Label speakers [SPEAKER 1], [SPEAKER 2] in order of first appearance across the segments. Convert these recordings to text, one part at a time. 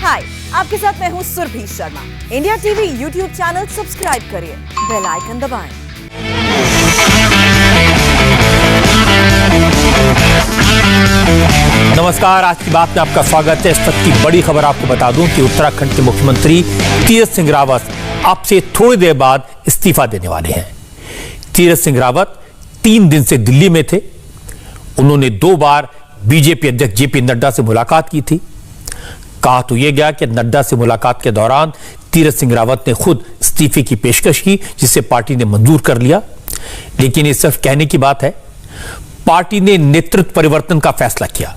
[SPEAKER 1] हाय, आपके साथ मैं हूँ Surabhi Sharma. India TV YouTube channel subscribe करिए, बेल आइकन दबाएं।
[SPEAKER 2] नमस्कार, आज की बात में आपका स्वागत है। इस वक्त की बड़ी खबर आपको बता दूं कि उत्तराखंड के मुख्यमंत्री तीरथ सिंह रावत अब से थोड़ी देर बाद इस्तीफा देने वाले हैं। तीरथ सिंह रावत 3 दिन से दिल्ली में थे। उन्होंने 2 बार बीजेपी अध्यक्ष जेपी नड्डा से मुलाकात की थी। कहा तो यह गया कि नड्डा से मुलाकात के दौरान तीरथ सिंह रावत ने खुद इस्तीफे की पेशकश की, जिसे पार्टी ने मंजूर कर लिया। लेकिन ये सिर्फ कहने की बात है। पार्टी ने नेतृत्व परिवर्तन का फैसला किया।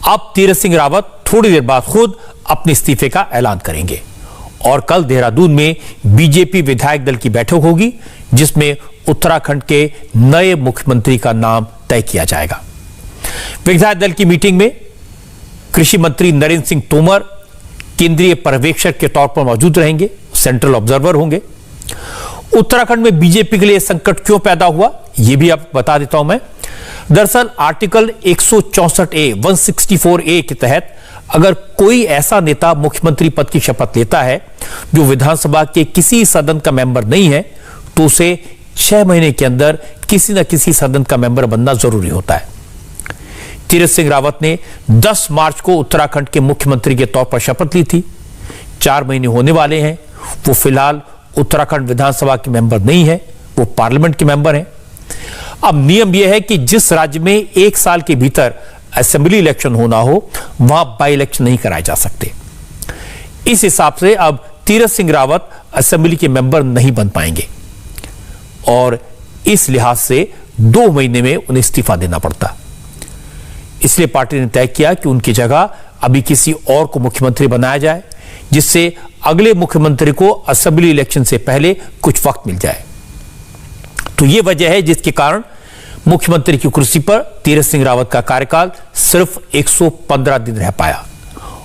[SPEAKER 2] अब तीरथ सिंह रावत थोड़ी देर बाद खुद अपने इस्तीफे का ऐलान करेंगे और कल देहरादून में बीजेपी विधायक दल की बैठक होगी, जिसमें उत्तराखंड के नए मुख्यमंत्री का नाम तय किया जाएगा। विधायक दल की मीटिंग में कृषि मंत्री नरेंद्र सिंह तोमर केंद्रीय पर्यवेक्षक के तौर पर मौजूद रहेंगे, सेंट्रल ऑब्जर्वर होंगे। उत्तराखंड में बीजेपी के लिए संकट क्यों पैदा हुआ, यह भी आप बता देता हूं मैं। दरअसल आर्टिकल 164A के तहत अगर कोई ऐसा नेता मुख्यमंत्री पद की शपथ लेता है जो विधानसभा के किसी सदन का मेंबर नहीं है, तो उसे 6 महीने के अंदर किसी न किसी सदन का मेंबर बनना जरूरी होता है। तीरथ सिंह रावत ने 10 मार्च को उत्तराखंड के मुख्यमंत्री के तौर पर शपथ ली थी। 4 महीने होने वाले हैं। वो फिलहाल उत्तराखंड विधानसभा के मेंबर नहीं है, वो पार्लियामेंट के मेंबर हैं। अब नियम यह है कि जिस राज्य में 1 साल के भीतर असेंबली इलेक्शन होना हो, वहां बाई इलेक्शन नहीं कराए जा सकते। इस हिसाब से अब तीरथ सिंह रावत असेंबली के मेंबर नहीं बन पाएंगे और इस लिहाज से 2 महीने में उन्हें इस्तीफा देना पड़ता। इसलिए पार्टी ने तय किया कि उनकी जगह अभी किसी और को मुख्यमंत्री बनाया जाए, जिससे अगले मुख्यमंत्री को असेंबली इलेक्शन से पहले कुछ वक्त मिल जाए। तो यह वजह है जिसके कारण मुख्यमंत्री की कुर्सी पर तीरथ सिंह रावत का कार्यकाल सिर्फ 115 दिन रह पाया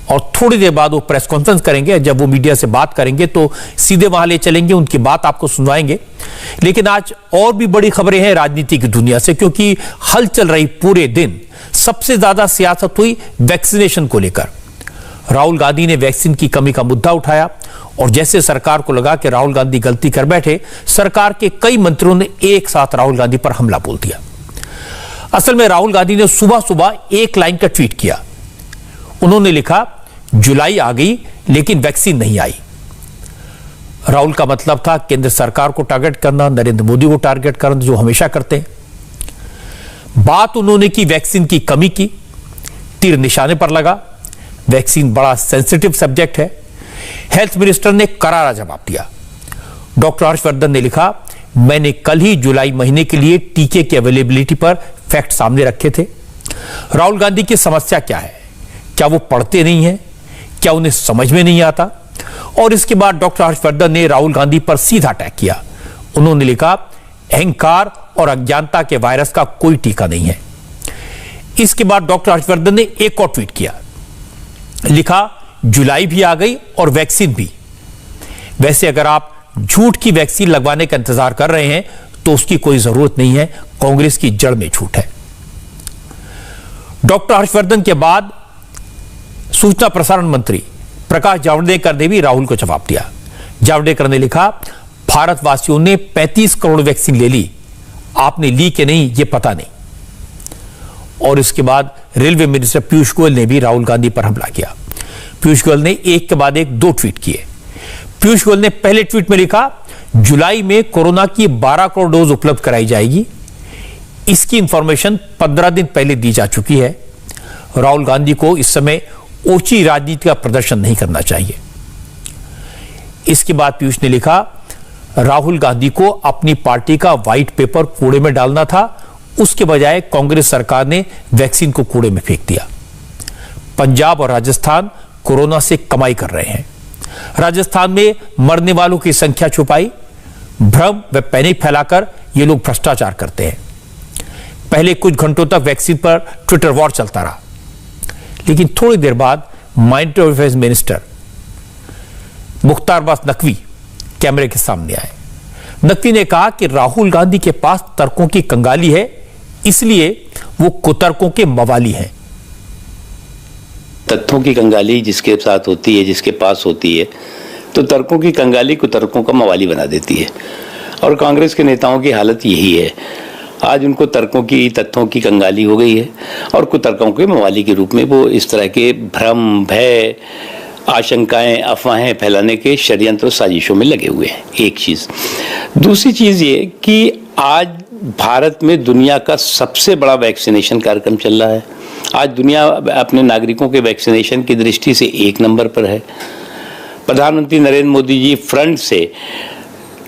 [SPEAKER 2] और थोड़ी देर बाद वो प्रेस कॉन्फ्रेंस करेंगे। जब वो मीडिया से बात करेंगे तो सीधे वहां ले चलेंगे, उनकी बात आपको सुनवाएंगे। लेकिन आज और भी बड़ी खबरें हैं राजनीति की दुनिया से, क्योंकि हलचल रही पूरे दिन। सबसे ज्यादा सियासत हुई वैक्सीनेशन को लेकर। राहुल गांधी ने वैक्सीन की कमी का मुद्दा उठाया और जैसे सरकार को लगा कि राहुल गांधी गलती कर बैठे, सरकार के कई मंत्रियों ने एक साथ राहुल गांधी पर हमला बोल दिया। असल में राहुल गांधी ने सुबह सुबह एक लाइन का ट्वीट किया। उन्होंने लिखा, जुलाई आ गई लेकिन वैक्सीन नहीं आई। राहुल का मतलब था केंद्र सरकार को टारगेट करना, नरेंद्र मोदी को टारगेट करना, जो हमेशा करते हैं। बात उन्होंने की वैक्सीन की कमी की, तीर निशाने पर लगा। वैक्सीन बड़ा सेंसिटिव सब्जेक्ट है। हेल्थ मिनिस्टर ने करारा जवाब दिया। डॉक्टर हर्षवर्धन ने लिखा, मैंने कल ही जुलाई महीने के लिए टीके की अवेलेबिलिटी पर फैक्ट सामने रखे थे। राहुल गांधी की समस्या क्या है? क्या वो पढ़ते नहीं हैं? क्या उन्हें समझ में नहीं आता? और इसके बाद डॉक्टर हर्षवर्धन ने राहुल गांधी पर सीधा अटैक किया। उन्होंने लिखा, अहंकार और अज्ञानता के वायरस का कोई टीका नहीं है। इसके बाद डॉक्टर हर्षवर्धन ने एक और ट्वीट किया, लिखा, जुलाई भी आ गई और वैक्सीन भी। वैसे अगर आप झूठ की वैक्सीन लगवाने का इंतजार कर रहे हैं तो उसकी कोई जरूरत नहीं है। कांग्रेस की जड़ में झूठ है। डॉक्टर हर्षवर्धन के बाद सूचना प्रसारण मंत्री प्रकाश जावड़ेकर ने भी राहुल को जवाब दिया। जावड़ेकर ने लिखा, भारतवासियों ने 35 करोड़ वैक्सीन ले ली, आपने ली कि नहीं ये पता नहीं। और इसके बाद रेलवे मिनिस्टर पीयूष गोयल ने भी राहुल गांधी पर हमला किया। पीयूष गोयल ने एक के बाद एक 2 ट्वीट किए। पीयूष गोयल ने पहले ट्वीट में लिखा, जुलाई में कोरोना की 12 करोड़ डोज उपलब्ध कराई जाएगी। इसकी इंफॉर्मेशन 15 दिन पहले दी जा चुकी है। राहुल गांधी को इस समय ओछी राजनीति का प्रदर्शन नहीं करना चाहिए। इसके बाद पीयूष ने लिखा, राहुल गांधी को अपनी पार्टी का व्हाइट पेपर कूड़े में डालना था, उसके बजाय कांग्रेस सरकार ने वैक्सीन को कूड़े में फेंक दिया। पंजाब और राजस्थान कोरोना से कमाई कर रहे हैं। राजस्थान में मरने वालों की संख्या छुपाई, भ्रम व पैनिक फैलाकर ये लोग भ्रष्टाचार करते हैं। पहले कुछ घंटों तक वैक्सीन पर ट्विटर वॉर चलता रहा, लेकिन थोड़ी देर बाद minority affairs minister Mukhtar Abbas Naqvi कैमरे के सामने आए। नकवी ने कहा कि राहुल गांधी के पास तर्कों की कंगाली है, इसलिए वो कुतर्कों के मवाली हैं।
[SPEAKER 3] तथ्यों की कंगाली जिसके साथ होती है, जिसके पास होती है, तो तर्कों की कंगाली कुतर्कों का मवाली बना देती है। और कांग्रेस के नेताओं की हालत यही है। आज उनको तर्कों की, तथ्यों की कंगाली हो गई है और कुतर्कों के मवाली के रूप में वो इस तरह के भ्रम, भय, आशंकाएं, अफवाहें फैलाने के षड्यंत्र साजिशों में लगे हुए हैं। एक चीज़। दूसरी चीज़ ये कि आज भारत में दुनिया का सबसे बड़ा वैक्सीनेशन कार्यक्रम चल रहा है। आज दुनिया अपने नागरिकों के वैक्सीनेशन की दृष्टि से 1 नंबर पर है। प्रधानमंत्री नरेंद्र मोदी जी फ्रंट से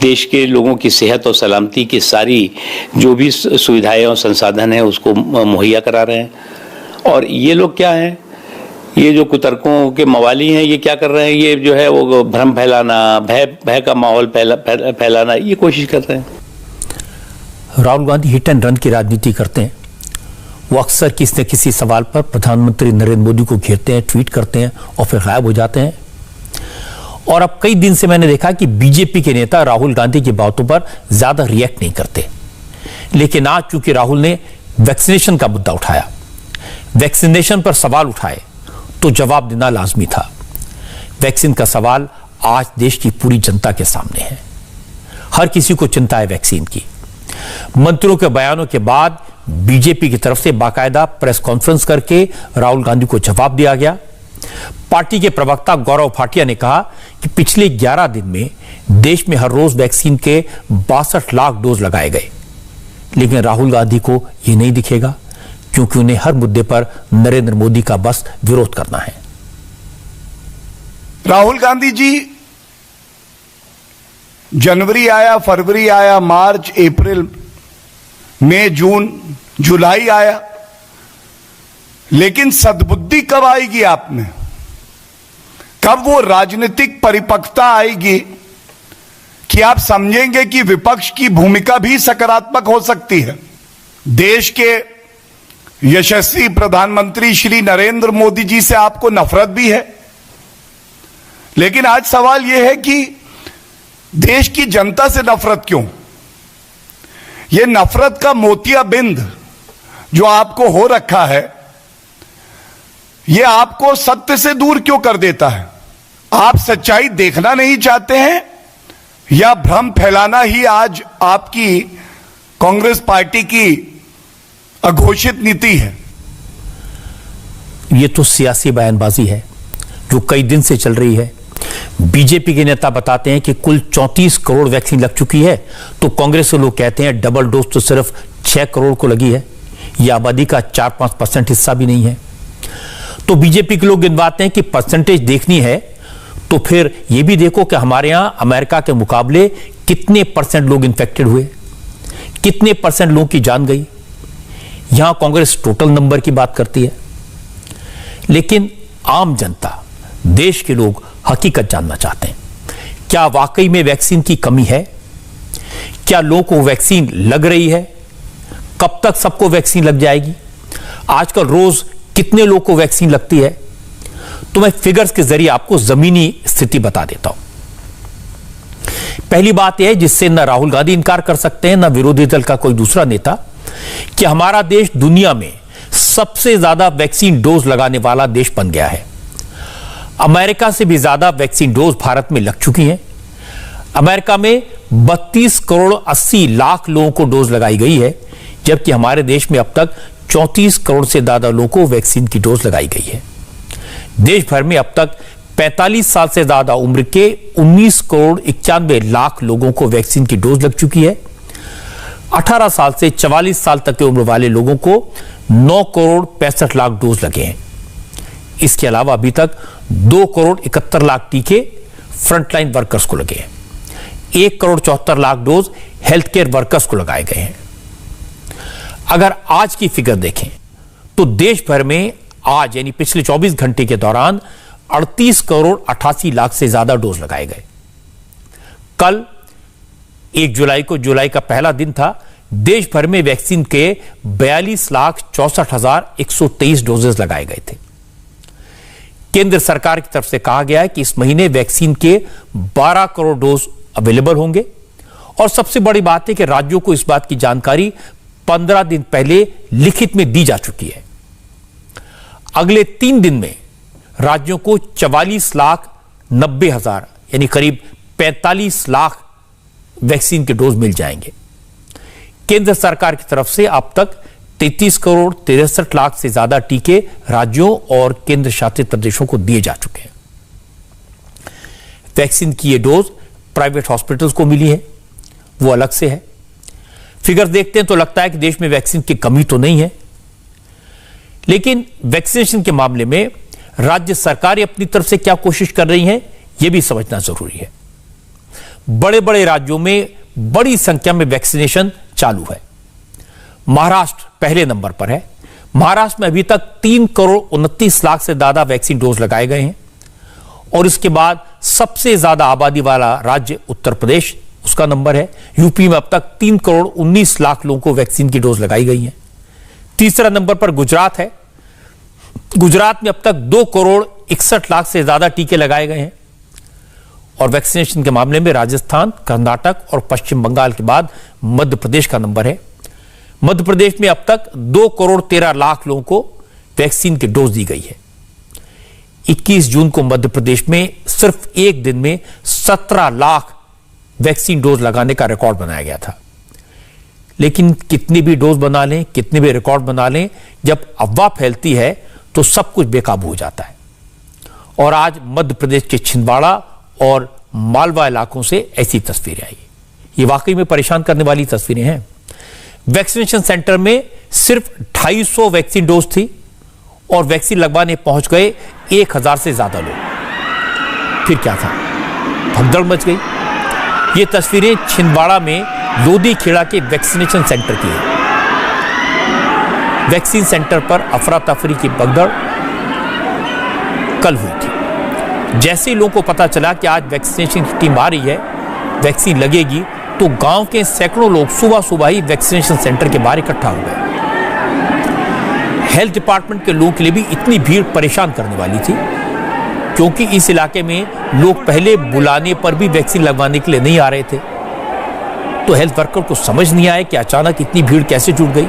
[SPEAKER 3] देश के लोगों की सेहत और सलामती की सारी जो भी सुविधाएं और संसाधन हैं उसको मुहैया करा रहे हैं। और ये लोग क्या हैं, ये जो कुतर्कों के मवाली हैं, ये क्या कर रहे हैं, ये जो है वो भ्रम फैलाना, भय का माहौल फैलाना, ये कोशिश कर रहे हैं।
[SPEAKER 2] Rahul Gandhi hit and run की राजनीति करते हैं। वो अक्सर किसी न किसी सवाल पर प्रधानमंत्री नरेंद्र मोदी को घेरते हैं, ट्वीट करते हैं और फिर गायब हो जाते हैं। और अब कई दिन से मैंने देखा कि बीजेपी के नेता राहुल गांधी की बातों पर ज्यादा रिएक्ट नहीं करते। लेकिन आज चूंकि राहुल ने वैक्सीनेशन का मुद्दा उठाया, वैक्सीनेशन पर सवाल उठाए, तो जवाब देना लाजमी था। वैक्सीन का सवाल आज देश की पूरी जनता के सामने है। हर किसी को चिंता है वैक्सीन की। मंत्रियों के बयानों के बाद बीजेपी की तरफ से बाकायदा प्रेस कॉन्फ्रेंस करके राहुल गांधी को जवाब दिया गया। पार्टी के प्रवक्ता गौरव भाटिया ने कहा कि पिछले 11 दिन में देश में हर रोज वैक्सीन के 62 लाख डोज लगाए गए। लेकिन राहुल गांधी को यह नहीं दिखेगा, क्योंकि उन्हें हर मुद्दे पर नरेंद्र मोदी का बस विरोध करना है।
[SPEAKER 4] राहुल गांधी जी, जनवरी आया, फरवरी आया, मार्च, अप्रैल, मई, जून, जुलाई आया, लेकिन सद्बुद्धि कब आएगी आप में? कब वो राजनीतिक परिपक्वता आएगी कि आप समझेंगे कि विपक्ष की भूमिका भी सकारात्मक हो सकती है? देश के यशस्वी प्रधानमंत्री श्री नरेंद्र मोदी जी से आपको नफरत भी है, लेकिन आज सवाल यह है कि देश की जनता से नफरत क्यों? यह नफरत का मोतियाबिंद जो आपको हो रखा है, यह आपको सत्य से दूर क्यों कर देता है? आप सच्चाई देखना नहीं चाहते हैं या भ्रम फैलाना ही आज आपकी कांग्रेस पार्टी की अघोषित नीति है?
[SPEAKER 2] यह तो सियासी बयानबाजी है जो कई दिन से चल रही है। बीजेपी के नेता बताते हैं कि कुल 34 करोड़ वैक्सीन लग चुकी है, तो कांग्रेस के लोग कहते हैं डबल डोज तो सिर्फ 6 करोड़ को लगी है। यह आबादी का 4-5% हिस्सा भी नहीं है। तो बीजेपी के लोग गिनवाते हैं कि परसेंटेज देखनी है तो फिर यह भी देखो कि हमारे यहां अमेरिका के मुकाबले कितने % लोग इन्फेक्टेड हुए, कितने % लोगों की जान गई। यहां कांग्रेस टोटल नंबर की बात करती है, लेकिन आम जनता, देश के लोग हकीकत जानना चाहते हैं। क्या वाकई में वैक्सीन की कमी है? क्या लोगों को वैक्सीन लग रही है? कब तक सबको वैक्सीन लग जाएगी? आजकल रोज कितने लोगों को वैक्सीन लगती है? तो मैं फिगर्स के जरिए आपको जमीनी स्थिति बता देता हूं। पहली बात यह है जिससे न राहुल गांधी इनकार कर सकते हैं, न विरोधी दल का कोई दूसरा नेता, कि हमारा देश दुनिया में सबसे ज्यादा वैक्सीन डोज लगाने वाला देश बन गया है। अमेरिका से भी ज्यादा वैक्सीन डोज भारत में लग चुकी हैं। अमेरिका में 32 करोड़ 80 लाख लोगों को डोज लगाई गई है, जबकि हमारे देश में अब तक 34 करोड़ से ज्यादा लोगों को वैक्सीन की डोज लगाई गई है। देश भर में अब तक 45 साल से ज्यादा उम्र के 19 करोड़ 91 लाख लोगों को वैक्सीन की डोज लग चुकी है। 18 साल से 44 साल तक की उम्र वाले लोगों को 9 करोड़ 65 लाख डोज लगे हैं। इसके अलावा अभी तक 2 करोड़ 71 लाख टीके फ्रंटलाइन वर्कर्स को लगे हैं। 1 crore 74 lakh dose health care workers को लगाए गए हैं। अगर आज की फिगर देखें तो देश भर में आज यानी पिछले 24 घंटे के दौरान 38 करोड़ 88 लाख से ज्यादा डोज लगाए गए। कल 1 जुलाई को, जुलाई का पहला दिन था, देश भर में वैक्सीन के 42,64,123 डोजेस लगाए गए थे। केंद्र सरकार की तरफ से कहा गया है कि इस महीने वैक्सीन के 12 करोड़ डोज अवेलेबल होंगे। और सबसे बड़ी बात है कि राज्यों को इस बात की जानकारी 15 दिन पहले लिखित में दी जा चुकी है। अगले 3 दिन में राज्यों को 44,90,000 यानी करीब 45 लाख वैक्सीन के डोज मिल जाएंगे। केंद्र सरकार की तरफ से अब तक 33 करोड़ 63 लाख से ज्यादा टीके राज्यों और केंद्र शासित प्रदेशों को दिए जा चुके हैं। वैक्सीन की ये डोज प्राइवेट हॉस्पिटल्स को मिली है, वो अलग से है। फिगर देखते हैं तो लगता है कि देश में वैक्सीन की कमी तो नहीं है, लेकिन वैक्सीनेशन के मामले में राज्य सरकारें अपनी तरफ से क्या कोशिश कर रही हैं, यह भी समझना जरूरी है। बड़े बड़े राज्यों में बड़ी संख्या में वैक्सीनेशन चालू है। महाराष्ट्र पहले नंबर पर है। महाराष्ट्र में अभी तक 3 करोड़ 29 लाख से ज्यादा वैक्सीन डोज लगाए गए हैं। और इसके बाद सबसे ज्यादा आबादी वाला राज्य उत्तर प्रदेश, उसका नंबर है। यूपी में अब तक 3 करोड़ 19 लाख लोगों को वैक्सीन की डोज लगाई गई है। तीसरा नंबर पर गुजरात है। गुजरात में अब तक 2 करोड़ 61 लाख से ज्यादा टीके लगाए गए हैं। और वैक्सीनेशन के मामले में राजस्थान, कर्नाटक और पश्चिम बंगाल के बाद मध्य प्रदेश का नंबर है। मध्य प्रदेश में अब तक 2 करोड़ 13 लाख लोगों को वैक्सीन की डोज दी गई है। 21 जून को मध्य प्रदेश में सिर्फ एक दिन में 17 लाख वैक्सीन डोज लगाने का रिकॉर्ड बनाया गया था। लेकिन कितनी भी डोज बना लें, कितने भी रिकॉर्ड बना लें, जब अफवाह फैलती है तो सब कुछ बेकाबू हो जाता है। और आज मध्य प्रदेश के छिंदवाड़ा और मालवा इलाकों से ऐसी तस्वीरें आई। ये वाकई में परेशान करने वाली तस्वीरें हैं। वैक्सीनेशन सेंटर में सिर्फ 250 वैक्सीन डोज थी और वैक्सीन लगवाने पहुंच गए 1000 से ज्यादा लोग। फिर क्या था, भगदड़ मच गई। ये तस्वीरें छिंदवाड़ा में लोधी खेड़ा के वैक्सीनेशन सेंटर की है। वैक्सीन सेंटर पर अफरा तफरी की भगदड़ कल हुई थी। जैसे ही लोगों को पता चला कि आज वैक्सीनेशन की टीम आ रही है, वैक्सीन लगेगी, तो गांव के सैकड़ों लोग सुबह सुबह ही वैक्सीनेशन सेंटर के बाहर इकट्ठा हो गए। हेल्थ डिपार्टमेंट के लोगों के लिए भी इतनी भीड़ परेशान करने वाली थी, क्योंकि इस इलाके में लोग पहले बुलाने पर भी वैक्सीन लगवाने के लिए नहीं आ रहे थे। तो हेल्थ वर्कर को समझ नहीं आया कि अचानक इतनी भीड़ कैसे जुट गई।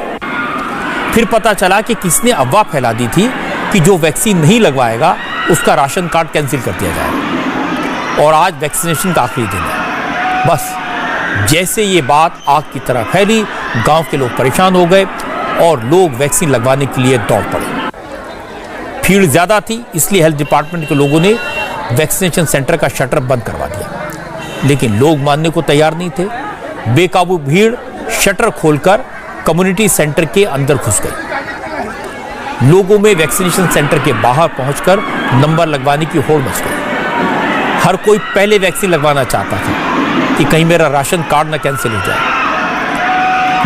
[SPEAKER 2] फिर पता चला कि किसने अफवाह फैला दी थी कि जो वैक्सीन नहीं लगवाएगा उसका राशन कार्ड कैंसिल कर दिया जाएगा। और आज वैक्सीनेशन का आखिरी दिन है। बस जैसे ये बात आग की तरह फैली, गांव के लोग परेशान हो गए और लोग वैक्सीन लगवाने के लिए दौड़ पड़े। भीड़ ज्यादा थी, इसलिए हेल्थ डिपार्टमेंट के लोगों ने वैक्सीनेशन सेंटर का शटर बंद करवा दिया। लेकिन लोग मानने को तैयार नहीं थे। बेकाबू भीड़ शटर खोलकर कम्युनिटी सेंटर के अंदर घुस गई। लोगों में वैक्सीनेशन सेंटर के बाहर पहुंचकर नंबर लगवाने की होड़ मच गई। हर कोई पहले वैक्सीन लगवाना चाहता था कि कहीं मेरा राशन कार्ड ना कैंसिल हो जाए।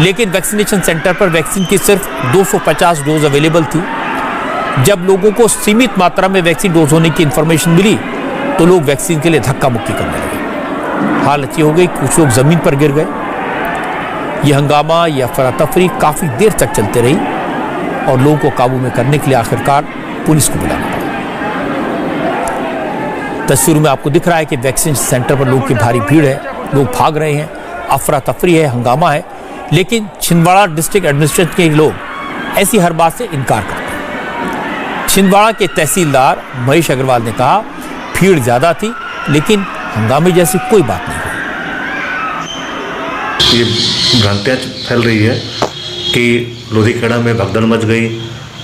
[SPEAKER 2] लेकिन वैक्सीनेशन सेंटर पर वैक्सीन की सिर्फ 250 डोज अवेलेबल थी। जब लोगों को सीमित मात्रा में वैक्सीन डोज होने की इंफॉर्मेशन मिली तो लोग वैक्सीन के लिए धक्का मुक्की करने लगे। हालत ये हो गई, कुछ लोग जमीन पर गिर गए। यह हंगामा, यह अफरा तफरी काफी देर तक चलते रही और लोगों को काबू में करने के लिए आखिरकार पुलिस को बुलाना पड़ा। तस्वीरों में आपको दिख रहा है कि वैक्सीन सेंटर पर लोगों की भारी भीड़ है, लोग भाग रहे हैं, अफरा तफरी है, हंगामा है। लेकिन छिंदवाड़ा डिस्ट्रिक्ट एडमिनिस्ट्रेशन के लोग ऐसी हर बात से इनकार करते हैं। छिंदवाड़ा के तहसीलदार महेश अग्रवाल ने कहा, भीड़ ज्यादा थी लेकिन हंगामे जैसी कोई बात नहीं हुई।
[SPEAKER 5] ये भ्रांतियाँ फैल रही है कि लोधीखेड़ा में भगदड़ मच गई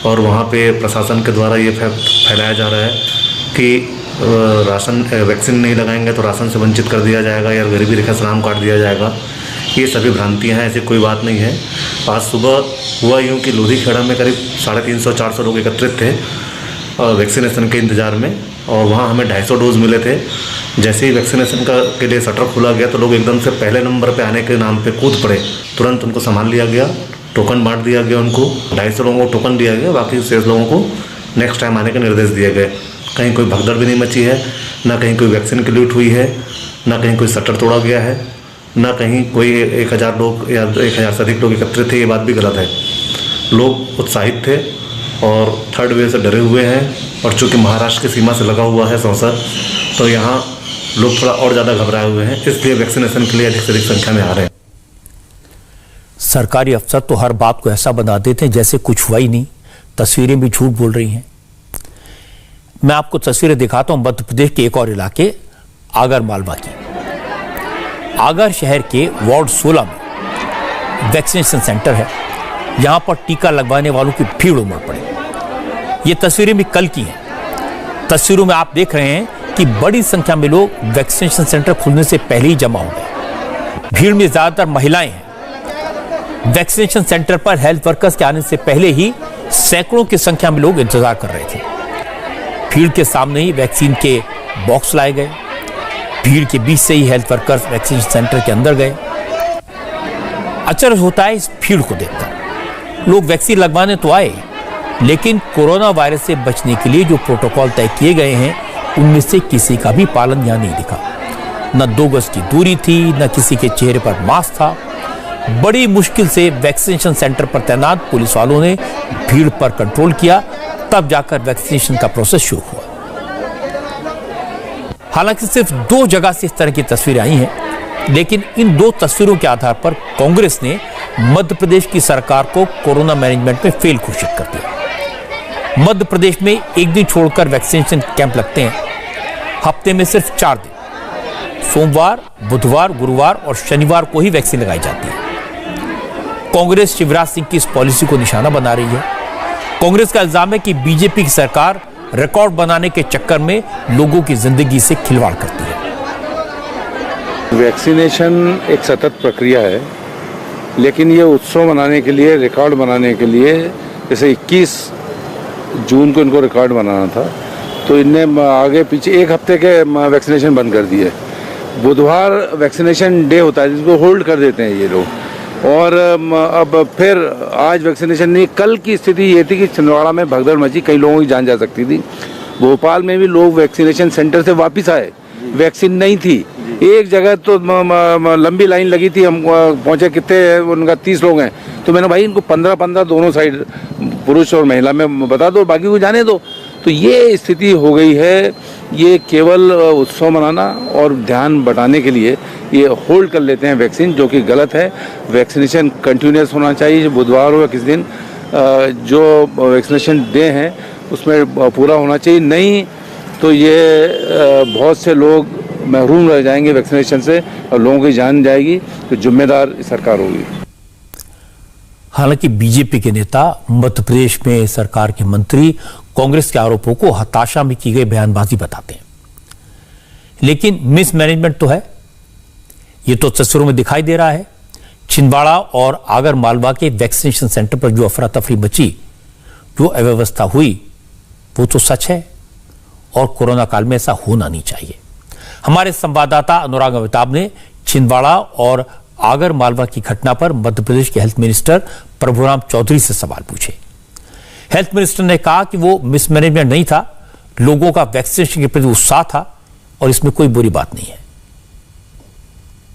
[SPEAKER 5] और वहाँ पे प्रशासन के द्वारा ये फैलाया जा रहा है कि राशन वैक्सीन नहीं लगाएंगे तो राशन से वंचित कर दिया जाएगा या गरीबी रेखा से नाम काट दिया जाएगा। ये सभी भ्रांतियाँ हैं, ऐसी कोई बात नहीं है। आज सुबह हुआ यूँ कि लोधीखेड़ा में करीब 350-400 लोग एकत्रित थे वैक्सीनेशन के इंतज़ार में, और वहाँ हमें 250 डोज मिले थे। जैसे ही वैक्सीनेशन के लिए शटर खुला गया तो लोग एकदम से पहले नंबर पे आने के नाम पे कूद पड़े। तुरंत उनको संभाल लिया गया, टोकन बांट दिया गया उनको। 250 लोगों को टोकन दिया गया, बाकी शेष लोगों को नेक्स्ट टाइम आने के निर्देश दिए गए। कहीं कोई भगदड़ भी नहीं मची है, ना कहीं कोई वैक्सीन की लूट हुई है, ना कहीं कोई शटर तोड़ा गया है, ना कहीं कोई 1000 लोग या 1000 से अधिक लोग एकत्रित थे। ये बात भी गलत है। लोग उत्साहित थे और थर्ड वेव से डरे हुए हैं, और चूँकि महाराष्ट्र की सीमा से लगा हुआ है संसद, तो यहाँ लोग थोड़ा और ज़्यादा घबराए हुए हैं, इसलिए वैक्सीनेशन के लिए अधिक से अधिक संख्या में आ रहे हैं।
[SPEAKER 2] सरकारी अफसर तो हर बात को ऐसा बना देते हैं जैसे कुछ हुआ ही नहीं। तस्वीरें भी झूठ बोल रही हैं। मैं आपको तस्वीरें दिखाता हूं मध्य प्रदेश के एक और इलाके आगर मालवा की। आगर शहर के वार्ड 16 में वैक्सीनेशन सेंटर है। यहां पर टीका लगवाने वालों की भीड़ उमड़ पड़ी। ये तस्वीरें भी कल की हैं। तस्वीरों में आप देख रहे हैं कि बड़ी संख्या में लोग वैक्सीनेशन सेंटर खुलने से पहले ही जमा हो गए। भीड़ में ज्यादातर महिलाएं हैं। वैक्सीनेशन सेंटर पर हेल्थ वर्कर्स के आने से पहले ही सैकड़ों की संख्या में लोग इंतजार कर रहे थे। भीड़ के सामने ही वैक्सीन के बॉक्स लाए गए। भीड़ के बीच से ही हेल्थ वर्कर्स वैक्सीनेशन सेंटर के अंदर गए। अचरज होता है इस भीड़ को देखकर। लोग वैक्सीन लगवाने तो आए, लेकिन कोरोना वायरस से बचने के लिए जो प्रोटोकॉल तय किए गए हैं उनमें से किसी का भी पालन यहां नहीं दिखा। न 2 गज की दूरी थी, न किसी के चेहरे पर मास्क था। बड़ी मुश्किल से वैक्सीनेशन सेंटर पर तैनात पुलिस वालों ने भीड़ पर कंट्रोल किया, तब जाकर वैक्सीनेशन का प्रोसेस शुरू हुआ। हालांकि सिर्फ 2 जगह से इस तरह की तस्वीरें आई हैं, लेकिन इन 2 तस्वीरों के आधार पर कांग्रेस ने मध्य प्रदेश की सरकार को कोरोना मैनेजमेंट में फेल घोषित कर दिया। मध्य प्रदेश में एक दिन छोड़कर वैक्सीनेशन कैंप लगते हैं। हफ्ते में सिर्फ 4 दिन, सोमवार, बुधवार, गुरुवार और शनिवार को ही वैक्सीन लगाई जाती है। कांग्रेस शिवराज सिंह की इस पॉलिसी को निशाना बना रही है। कांग्रेस का इल्जाम है कि बीजेपी की सरकार रिकॉर्ड बनाने के चक्कर में लोगों की जिंदगी से खिलवाड़ करती है।
[SPEAKER 6] वैक्सीनेशन एक सतत प्रक्रिया है, लेकिन ये उत्सव मनाने के लिए, रिकॉर्ड बनाने के लिए, जैसे 21 जून को इनको रिकॉर्ड बनाना था, तो इनने आगे पीछे 1 हफ्ते के वैक्सीनेशन बंद कर दिए। बुधवार वैक्सीनेशन डे होता है जिसको होल्ड कर देते हैं ये लोग, और अब फिर आज वैक्सीनेशन नहीं। कल की स्थिति ये थी कि छिंदवाड़ा में भगदड़ मची, कई लोगों की जान जा सकती थी। भोपाल में भी लोग वैक्सीनेशन सेंटर से वापस आए, वैक्सीन नहीं थी। एक जगह तो लंबी लाइन लगी थी, हम पहुंचे, कितने उनका 30 लोग हैं, तो मैंने भाई इनको 15-15 दोनों साइड पुरुष और महिला में बता दो, बाकी को जाने दो। तो ये स्थिति हो गई है। ये केवल उत्सव मनाना और ध्यान बटाने के लिए ये होल्ड कर लेते हैं वैक्सीन, जो कि गलत है। वैक्सीनेशन कंटिन्यूस होना चाहिए, चाहे बुधवार हो या किस दिन, जो वैक्सीनेशन डे हैं उसमें पूरा होना चाहिए। नहीं तो ये बहुत से लोग महरूम रह जाएंगे वैक्सीनेशन से और लोगों की जान जाएगी, तो जिम्मेदार सरकार होगी।
[SPEAKER 2] हालांकि बीजेपी के नेता मध्य प्रदेश में सरकार के मंत्री कांग्रेस के आरोपों को हताशा में की गई बयानबाजी बताते हैं, लेकिन मिसमैनेजमेंट तो है। ये तो तस्वीरों में दिखाई दे रहा है। छिंदवाड़ा और आगर मालवा के वैक्सीनेशन सेंटर पर जो अफरा तफरी मची, जो अव्यवस्था हुई, वो तो सच है और कोरोना काल में ऐसा होना नहीं चाहिए। हमारे संवाददाता अनुराग अमिताभ ने छिंदवाड़ा और आगर मालवा की घटना पर मध्य प्रदेश के हेल्थ मिनिस्टर प्रभुराम चौधरी से सवाल पूछे। हेल्थ मिनिस्टर ने कहा कि वो मिसमैनेजमेंट नहीं था, लोगों का वैक्सीनेशन के प्रति उत्साह था और इसमें कोई बुरी बात नहीं है।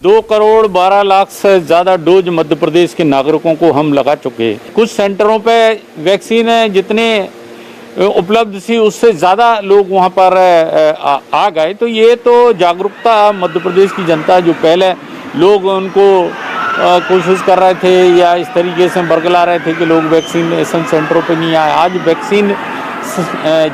[SPEAKER 7] 2 करोड़ 12 लाख से ज्यादा डोज मध्य प्रदेश के नागरिकों को हम लगा चुके हैं। कुछ सेंटरों पे वैक्सीन जितने उपलब्ध थी उससे ज्यादा लोग वहां पर आ गए। तो ये तो जागरूकता मध्य प्रदेश की जनता, जो पहले लोग उनको कोशिश कर रहे थे या इस तरीके से बरगला रहे थे कि लोग वैक्सीनेशन सेंटरों पे नहीं आए, आज वैक्सीन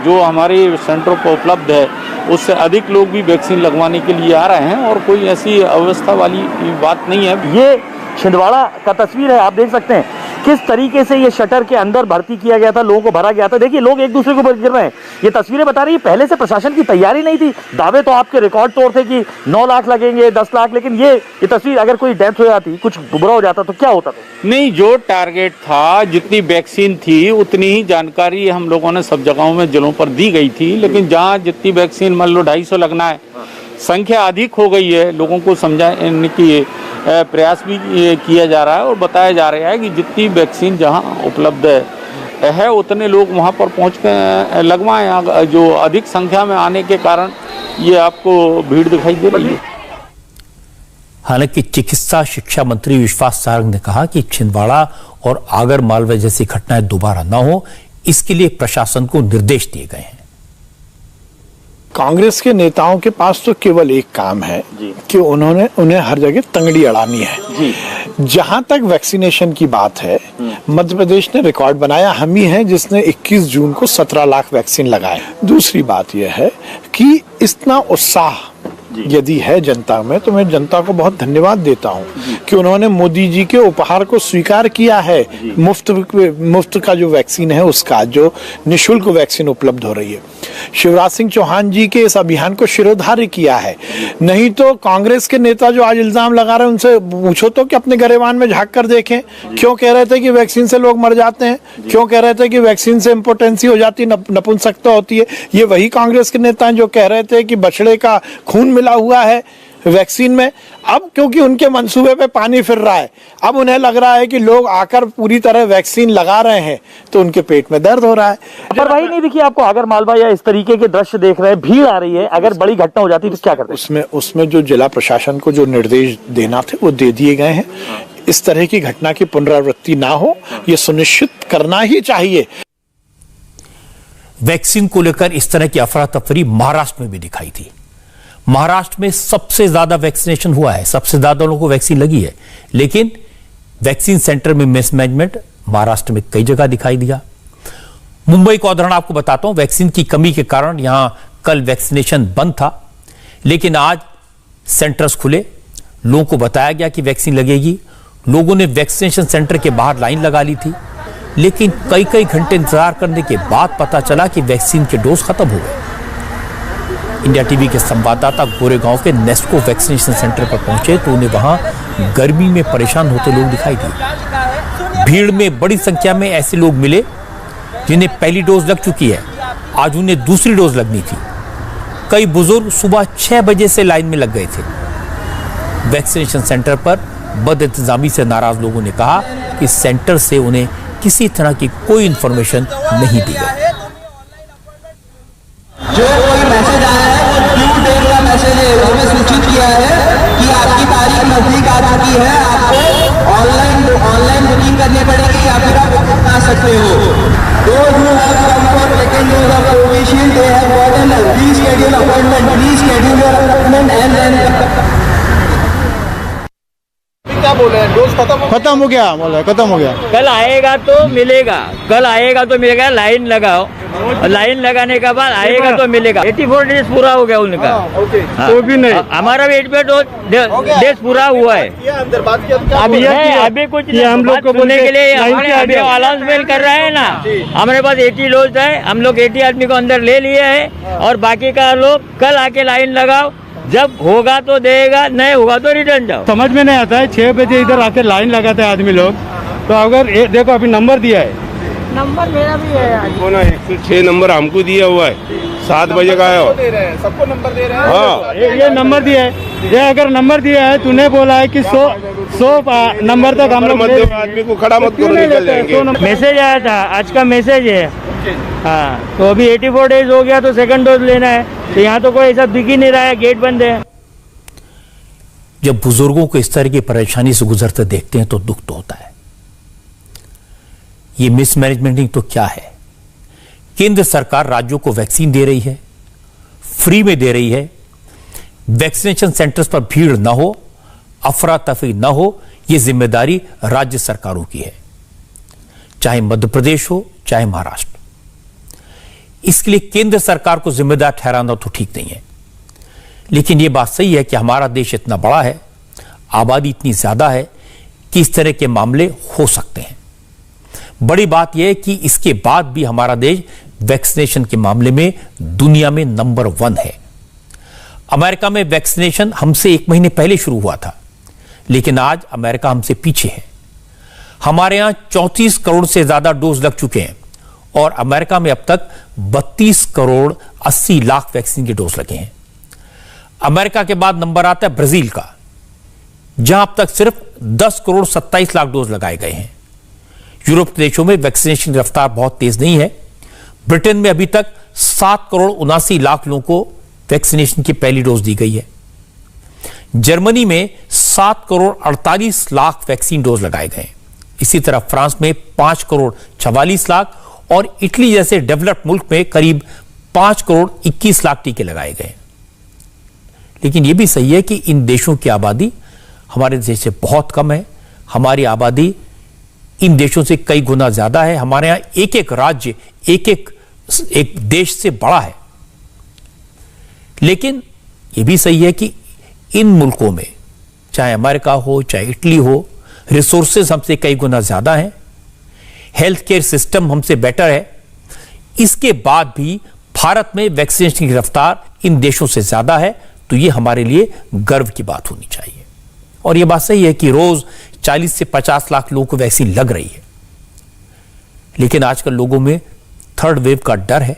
[SPEAKER 7] जो हमारे सेंटरों पर उपलब्ध है उससे अधिक लोग भी वैक्सीन लगवाने के लिए आ रहे हैं और कोई ऐसी अव्यवस्था वाली बात नहीं है।
[SPEAKER 8] ये छिंदवाड़ा का तस्वीर है, आप देख सकते हैं किस तरीके से ये शटर के अंदर भर्ती किया गया था, लोगों को भरा गया था। देखिए लोग एक दूसरे के ऊपर गिर रहे हैं। ये तस्वीरें बता रही है पहले से प्रशासन की तैयारी नहीं थी। दावे तो आपके रिकॉर्ड तौर थे कि 9 लाख लगेंगे, 10 लाख, लेकिन ये तस्वीर, अगर कोई डेथ हो जाती, कुछ बुरा हो जाता तो क्या होता था?
[SPEAKER 7] नहीं, जो टारगेट था, जितनी वैक्सीन थी उतनी ही जानकारी हम लोगों ने सब जगहों में जिलों पर दी गई थी, लेकिन जहाँ जितनी वैक्सीन मान लो 250 लगना है, संख्या अधिक हो गई है। लोगों को समझाने की प्रयास भी किया जा रहा है और बताया जा रहा है कि जितनी वैक्सीन जहां उपलब्ध है उतने लोग वहां पर पहुंच कर लगवाएं। जो अधिक संख्या में आने के कारण ये आपको भीड़ दिखाई दे रही है।
[SPEAKER 2] हालांकि चिकित्सा शिक्षा मंत्री विश्वास सारंग ने कहा कि छिंदवाड़ा और आगर मालवा जैसी घटनाएं दोबारा न हो, इसके लिए प्रशासन को निर्देश दिए गए हैं।
[SPEAKER 9] कांग्रेस के नेताओं के पास तो केवल एक काम है कि उन्हें हर जगह तंगड़ी अड़ानी है। जहां तक वैक्सीनेशन की बात है, मध्य प्रदेश ने रिकॉर्ड बनाया। हम ही हैं जिसने 21 जून को 17 लाख वैक्सीन लगाए। दूसरी बात यह है कि इतना उत्साह यदि है जनता में, तो मैं जनता को बहुत धन्यवाद देता हूं कि उन्होंने मोदी जी के उपहार को स्वीकार किया है। मुफ्त का जो वैक्सीन है, उसका जो निःशुल्क वैक्सीन उपलब्ध हो रही है, शिवराज सिंह चौहान जी के इस अभियान को शिरोधार्य किया है। नहीं तो कांग्रेस के नेता जो आज इल्जाम लगा रहे हैं, उनसे पूछो तो कि अपने गरेबान में झांक कर देखें, क्यों कह रहे थे कि वैक्सीन से लोग मर जाते हैं, क्यों कह रहे थे कि वैक्सीन से इम्पोर्टेंसी हो जाती है, नपुंसकता होती है। ये वही कांग्रेस के नेता हैं जो कह रहे थे कि बछड़े का खून मिला हुआ है वैक्सीन में। अब क्योंकि उनके मंसूबे पे पानी फिर रहा है, अब उन्हें लग रहा है कि लोग आकर पूरी तरह वैक्सीन लगा रहे हैं, तो उनके पेट में दर्द हो रहा है।
[SPEAKER 8] पर भाई नहीं दिखी आपको आगर मालवा या इस तरीके के दृश्य देख रहे हैं, भीड़ आ रही है, अगर बड़ी घटना हो जाती है तो क्या करते?
[SPEAKER 9] उसमें जो जिला प्रशासन को जो निर्देश देना थे वो दे दिए गए हैं। इस तरह की घटना की पुनरावृत्ति ना हो, ये सुनिश्चित करना ही चाहिए।
[SPEAKER 2] वैक्सीन को लेकर इस तरह की अफरा तफरी महाराष्ट्र में भी दिखाई थी। महाराष्ट्र में सबसे ज्यादा वैक्सीनेशन हुआ है, सबसे ज्यादा लोगों को वैक्सीन लगी है, लेकिन वैक्सीन सेंटर में मिसमैनेजमेंट महाराष्ट्र में कई जगह दिखाई दिया। मुंबई का उदाहरण आपको बताता हूं। वैक्सीन की कमी के कारण यहां कल वैक्सीनेशन बंद था, लेकिन आज सेंटर्स खुले, लोगों को बताया गया कि वैक्सीन लगेगी। लोगों ने वैक्सीनेशन सेंटर के बाहर लाइन लगा ली थी, लेकिन कई कई घंटे इंतजार करने के बाद पता चला कि वैक्सीन के डोज खत्म हो गए। इंडिया टीवी के संवाददाता गोरेगांव के नेस्को वैक्सीनेशन सेंटर पर पहुंचे तो उन्हें वहां गर्मी में परेशान होते लोग दिखाई दिए। भीड़ में बड़ी संख्या में ऐसे लोग मिले जिन्हें पहली डोज लग चुकी है, आज उन्हें दूसरी डोज लगनी थी। कई बुजुर्ग सुबह 6 बजे से लाइन में लग गए थे। वैक्सीनेशन सेंटर पर बदइंतजामी से नाराज लोगों ने कहा कि सेंटर से उन्हें किसी तरह की कोई इंफॉर्मेशन नहीं दी गई।
[SPEAKER 10] जो कोई मैसेज आया है वो ड्यू डेट का मैसेज है, हमें सूचित किया है कि आपकी तारीख नजदीक आ चुकी है, आपको ऑनलाइन बुकिंग करनी पड़ेगी या फिर आप बुकिंग आ सकते हो। Those who have come for second dose of Covishield, they have gotten a rescheduled appointment. Reschedule your appointment and then
[SPEAKER 11] क्या बोले हैं, डोज खत्म हो गया, बोला खत्म हो गया।
[SPEAKER 12] कल आएगा तो मिलेगा, कल आएगा तो मिलेगा। लाइन लगाओ, लाइन लगाने के बाद आएगा तो मिलेगा। 84 डेज पूरा हो गया उनका।
[SPEAKER 11] तो भी नहीं,
[SPEAKER 12] हमारा भी 84 डेज पूरा हुआ है। अभी कुछ हम लोग को बोलने के लिए अभी अनाउंसमेंट कर रहे हैं ना। हमारे पास 80 डोज है, हम लोग 80 आदमी को अंदर ले लिए हैं और बाकी का लोग कल आके लाइन लगाओ, जब होगा तो देगा, नहीं होगा तो रिटर्न जाओ।
[SPEAKER 11] समझ में नहीं आता है, 6 बजे इधर आके लाइन लगाते हैं आदमी लोग। तो अगर देखो अभी नंबर दिया है,
[SPEAKER 12] नंबर मेरा भी है,
[SPEAKER 13] 106 नंबर हमको दिया हुआ है, 7 बजे का है,
[SPEAKER 11] सबको नंबर दे रहे हैं।
[SPEAKER 13] हाँ,
[SPEAKER 11] ये नंबर दिया है, ये अगर नंबर दिया है, तूने बोला है कि 100 नंबर तक हम लोग
[SPEAKER 13] आदमी को खड़ा मत करो, निकल जाएंगे।
[SPEAKER 12] मैसेज आया था, आज का मैसेज है। हाँ, तो अभी 84 डेज हो गया तो सेकंड डोज लेना है, तो यहाँ तो कोई ऐसा दिख ही नहीं रहा है, गेट बंद है।
[SPEAKER 2] जब बुजुर्गों को इस तरह की परेशानी से गुजरते देखते हैं तो दुख तो होता है। ये मिसमैनेजमेंट तो क्या है? केंद्र सरकार राज्यों को वैक्सीन दे रही है, फ्री में दे रही है, वैक्सीनेशन सेंटर्स पर भीड़ ना हो, अफरा तफरी ना हो, यह जिम्मेदारी राज्य सरकारों की है, चाहे मध्य प्रदेश हो चाहे महाराष्ट्र। इसके लिए केंद्र सरकार को जिम्मेदार ठहराना तो ठीक नहीं है, लेकिन यह बात सही है कि हमारा देश इतना बड़ा है, आबादी इतनी ज्यादा है कि इस तरह के मामले हो सकते हैं। बड़ी बात यह है कि इसके बाद भी हमारा देश वैक्सीनेशन के मामले में दुनिया में नंबर 1 है। अमेरिका में वैक्सीनेशन हमसे 1 महीने पहले शुरू हुआ था, लेकिन आज अमेरिका हमसे पीछे है। हमारे यहां 34 करोड़ से ज्यादा डोज लग चुके हैं और अमेरिका में अब तक 32 करोड़ 80 लाख वैक्सीन के डोज लगे हैं। अमेरिका के बाद नंबर आता है ब्राजील का, जहां अब तक सिर्फ 10 करोड़ 27 लाख डोज लगाए गए हैं। यूरोप के देशों में वैक्सीनेशन की रफ्तार बहुत तेज नहीं है। ब्रिटेन में अभी तक 7 करोड़ 79 लाख लोगों को वैक्सीनेशन की पहली डोज दी गई है। जर्मनी में 7 करोड़ 48 लाख वैक्सीन डोज लगाए गए। इसी तरह फ्रांस में 5 करोड़ 44 लाख और इटली जैसे डेवलप्ड मुल्क में करीब 5 करोड़ 21 लाख टीके लगाए गए। लेकिन यह भी सही है कि इन देशों की आबादी हमारे देश से बहुत कम है, हमारी आबादी इन देशों से कई गुना ज्यादा है। हमारे यहां एक एक राज्य एक देश से बड़ा है। लेकिन यह भी सही है कि इन मुल्कों में, चाहे अमेरिका हो चाहे इटली हो, रिसोर्सेज हमसे कई गुना ज्यादा हैं, हेल्थ केयर सिस्टम हमसे बेटर है। इसके बाद भी भारत में वैक्सीनेशन की रफ्तार इन देशों से ज्यादा है, तो यह हमारे लिए गर्व की बात होनी चाहिए। और यह बात सही है कि रोज 40 से 50 लाख लोगों को वैक्सीन लग रही है, लेकिन आजकल लोगों में थर्ड वेव का डर है।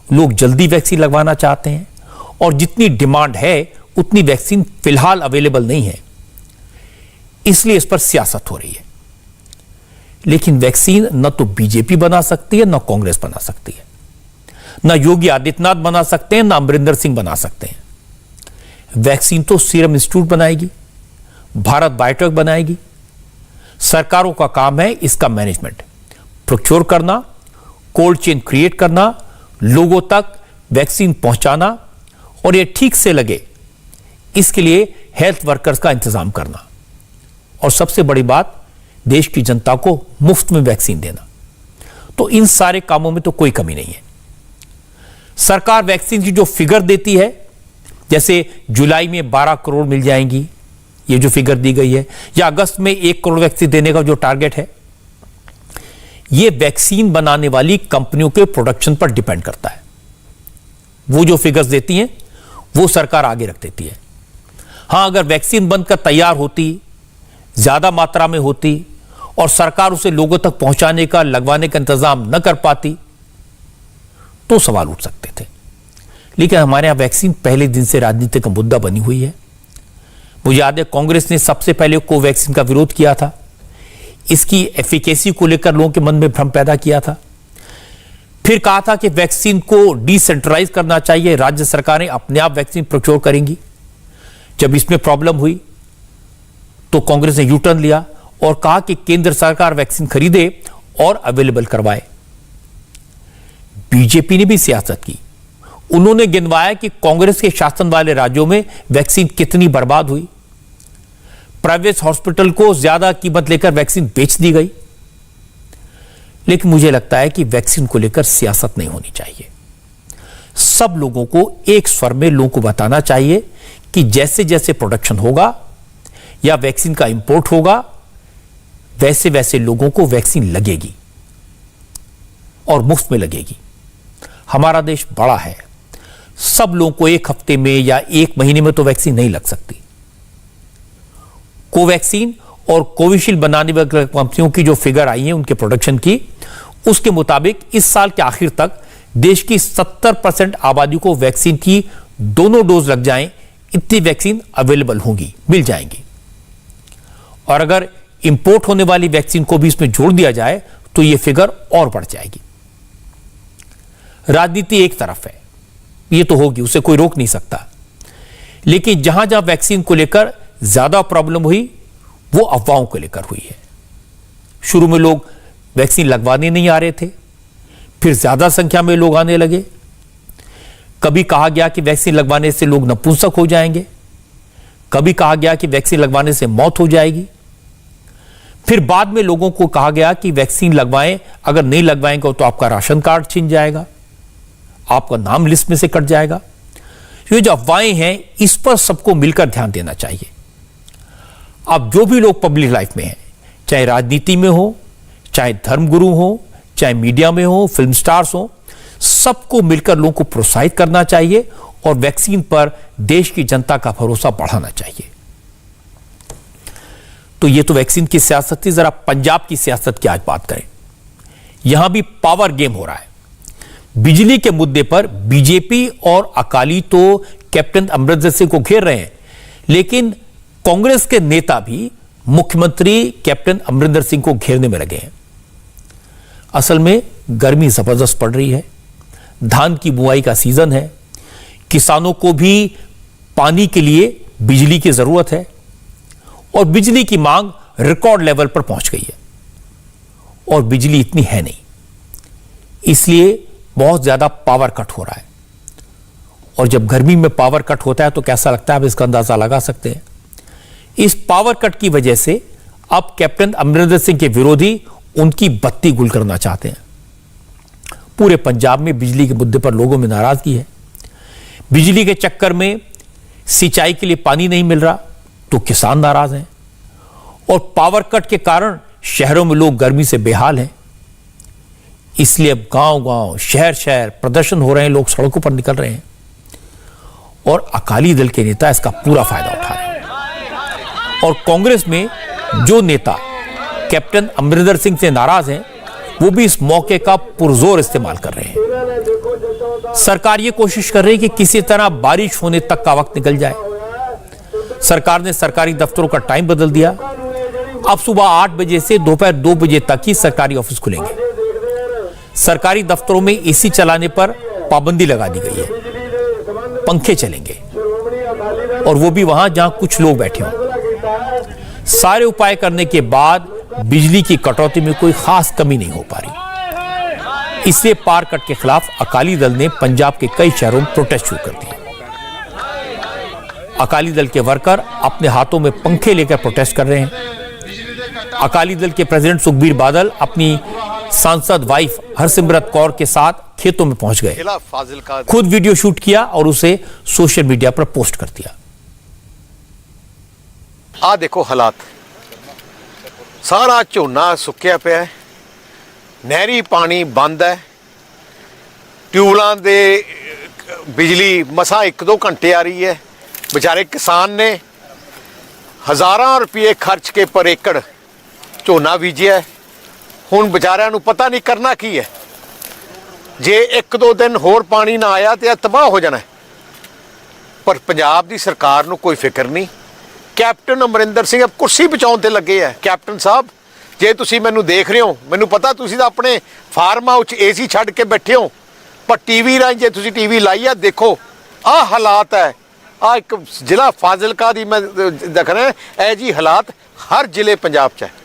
[SPEAKER 2] लोग जल्दी वैक्सीन लगवाना चाहते हैं और जितनी डिमांड है उतनी वैक्सीन फिलहाल अवेलेबल नहीं है, इसलिए इस पर सियासत हो रही है। लेकिन वैक्सीन न तो बीजेपी बना सकती है, न कांग्रेस बना सकती है, न योगी आदित्यनाथ बना सकते हैं, न अमरिंदर सिंह बना सकते हैं। वैक्सीन तो सीरम इंस्टीट्यूट बनाएगी, भारत बायोटेक बनाएगी। सरकारों का काम है इसका मैनेजमेंट, प्रोक्योर करना, कोल्ड चेन क्रिएट करना, लोगों तक वैक्सीन पहुंचाना, और यह ठीक से लगे इसके लिए हेल्थ वर्कर्स का इंतजाम करना, और सबसे बड़ी बात देश की जनता को मुफ्त में वैक्सीन देना। तो इन सारे कामों में तो कोई कमी नहीं है। सरकार वैक्सीन की जो फिगर देती है, जैसे जुलाई में 12 करोड़ मिल जाएंगी, ये जो फिगर दी गई है, या अगस्त में 1 करोड़ वैक्सीन देने का जो टारगेट है, ये वैक्सीन बनाने वाली कंपनियों के प्रोडक्शन पर डिपेंड करता है। वो जो फिगर्स देती हैं वो सरकार आगे रख देती है। हां, अगर वैक्सीन बनकर तैयार होती, ज्यादा मात्रा में होती, और सरकार उसे लोगों तक पहुंचाने का, लगवाने का इंतजाम न कर पाती, तो सवाल उठ सकते थे। लेकिन हमारे यहां वैक्सीन पहले दिन से राजनीति का मुद्दा बनी हुई है। मुझे याद है कांग्रेस ने सबसे पहले कोवैक्सीन का विरोध किया था, इसकी एफिकेसी को लेकर लोगों के मन में भ्रम पैदा किया था। फिर कहा था कि वैक्सीन को डिसेंट्रलाइज करना चाहिए, राज्य सरकारें अपने आप वैक्सीन प्रोक्योर करेंगी। जब इसमें प्रॉब्लम हुई तो कांग्रेस ने यू टर्न लिया और कहा कि केंद्र सरकार वैक्सीन खरीदे और अवेलेबल करवाए। बीजेपी ने भी सियासत की। उन्होंने गिनवाया कि कांग्रेस के शासन वाले राज्यों में वैक्सीन कितनी बर्बाद हुई। प्राइवेट हॉस्पिटल को ज्यादा कीमत लेकर वैक्सीन बेच दी गई। लेकिन मुझे लगता है कि वैक्सीन को लेकर सियासत नहीं होनी चाहिए। सब लोगों को एक स्वर में लोगों को बताना चाहिए कि जैसे जैसे प्रोडक्शन होगा या वैक्सीन का इंपोर्ट होगा, वैसे वैसे लोगों को वैक्सीन लगेगी और मुफ्त में लगेगी। हमारा देश बड़ा है, सब लोगों को एक हफ्ते में या एक महीने में तो वैक्सीन नहीं लग सकती। कोवैक्सीन और कोविशील्ड बनाने वाली कंपनियों की जो फिगर आई है उनके प्रोडक्शन की, उसके मुताबिक इस साल के आखिर तक देश की 70% आबादी को वैक्सीन की दोनों डोज लग जाएं, इतनी वैक्सीन अवेलेबल होंगी, मिल जाएंगी। और अगर इंपोर्ट होने वाली वैक्सीन को भी इसमें जोड़ दिया जाए तो यह फिगर और बढ़ जाएगी। राजनीति एक तरफ है, यह तो होगी, उसे कोई रोक नहीं सकता। लेकिन जहां जहां वैक्सीन को लेकर ज्यादा प्रॉब्लम हुई वो अफवाहों को लेकर हुई है। शुरू में लोग वैक्सीन लगवाने नहीं आ रहे थे, फिर ज्यादा संख्या में लोग आने लगे। कभी कहा गया कि वैक्सीन लगवाने से लोग नपुंसक हो जाएंगे, कभी कहा गया कि वैक्सीन लगवाने से मौत हो जाएगी। फिर बाद में लोगों को कहा गया कि वैक्सीन लगवाएं, अगर नहीं लगवाएंगे तो आपका राशन कार्ड छिन जाएगा, आपका नाम लिस्ट में से कट जाएगा। ये जो अफवाहें हैं, इस पर सबको मिलकर ध्यान देना चाहिए। अब जो भी लोग पब्लिक लाइफ में हैं, चाहे राजनीति में हो, चाहे धर्मगुरु हो, चाहे मीडिया में हो, फिल्म स्टार्स हो, सबको मिलकर लोगों को प्रोत्साहित करना चाहिए और वैक्सीन पर देश की जनता का भरोसा बढ़ाना चाहिए। तो ये तो वैक्सीन की सियासत थी। जरा पंजाब की सियासत की आज बात करें। यहां भी पावर गेम हो रहा है। बिजली के मुद्दे पर बीजेपी और अकाली तो कैप्टन अमरिंदर सिंह को घेर रहे हैं, लेकिन कांग्रेस के नेता भी मुख्यमंत्री कैप्टन अमरिंदर सिंह को घेरने में लगे हैं। असल में गर्मी जबरदस्त पड़ रही है, धान की बुआई का सीजन है, किसानों को भी पानी के लिए बिजली की जरूरत है और बिजली की मांग रिकॉर्ड लेवल पर पहुंच गई है और बिजली इतनी है नहीं, इसलिए बहुत ज्यादा पावर कट हो रहा है। और जब गर्मी में पावर कट होता है तो कैसा लगता है, आप इसका अंदाजा लगा सकते हैं। इस पावर कट की वजह से अब कैप्टन अमरिंदर सिंह के विरोधी उनकी बत्ती गुल करना चाहते हैं। पूरे पंजाब में बिजली के मुद्दे पर लोगों में नाराजगी है। बिजली के चक्कर में सिंचाई के लिए पानी नहीं मिल रहा तो किसान नाराज हैं, और पावर कट के कारण शहरों में लोग गर्मी से बेहाल हैं। इसलिए अब गांव-गांव, शहर-शहर प्रदर्शन हो रहे हैं, लोग सड़कों पर निकल रहे हैं, और अकाली दल के नेता इसका पूरा फायदा उठा रहे हैं। और कांग्रेस में जो नेता कैप्टन अमरिंदर सिंह से नाराज हैं, वो भी इस मौके का पुरजोर इस्तेमाल कर रहे हैं। सरकार ये कोशिश कर रही है कि किसी तरह बारिश होने तक का वक्त निकल जाए। सरकार ने सरकारी दफ्तरों का टाइम बदल दिया। अब सुबह 8 बजे से दोपहर 2 बजे तक ही सरकारी ऑफिस खुलेंगे। सरकारी दफ्तरों में एसी चलाने पर पाबंदी लगा दी गई है। पंखे चलेंगे, और वो भी वहां जहां कुछ लोग बैठे हों। सारे उपाय करने के बाद बिजली की कटौती में कोई खास कमी नहीं हो पा रही। इससे पावर कट के खिलाफ अकाली दल ने पंजाब के कई शहरों में प्रोटेस्ट शुरू कर दिए। अकाली दल के वर्कर अपने हाथों में पंखे लेकर प्रोटेस्ट कर रहे हैं। अकाली दल के प्रेसिडेंट सुखबीर बादल अपनी सांसद वाइफ हरसिमरत कौर के साथ खेतों में पहुंच गए, खुद वीडियो शूट किया और उसे सोशल मीडिया पर पोस्ट कर दिया।
[SPEAKER 14] आ देखो हालात, सारा झोना सुक्या पिया है, नहरी पानी बंद है, ट्यूबलां दे बिजली मसा 1-2 घंटे आ रही है। बेचारे किसान ने हज़ारां रुपये खर्च के पर एकड़ झोना बीजिया है। हुण बेचारिਆਂ ਨੂੰ पता नहीं करना की है। जे 1-2 दिन होर पानी ना आया तो तबाह हो जाना है। पर पंजाब की सरकार ਨੂੰ कोई फिक्र नहीं। कैप्टन अमरिंदर सिंह अब कुर्सी बचाउण ते लगे है। कैप्टन साहब, जे तुसीं मैनूं देख रहे हो, मैनूं पता तुसीं तां अपने फार्म हाउस एसी छड्ड के बैठे हो, पर टीवी राਹੀਂ जे तुसीं टीवी लाई है, देखो आ हालात है। आ एक जिला फाजिलका दी मैं देख रहा है, जी हालात हर जिले पंजाब च है।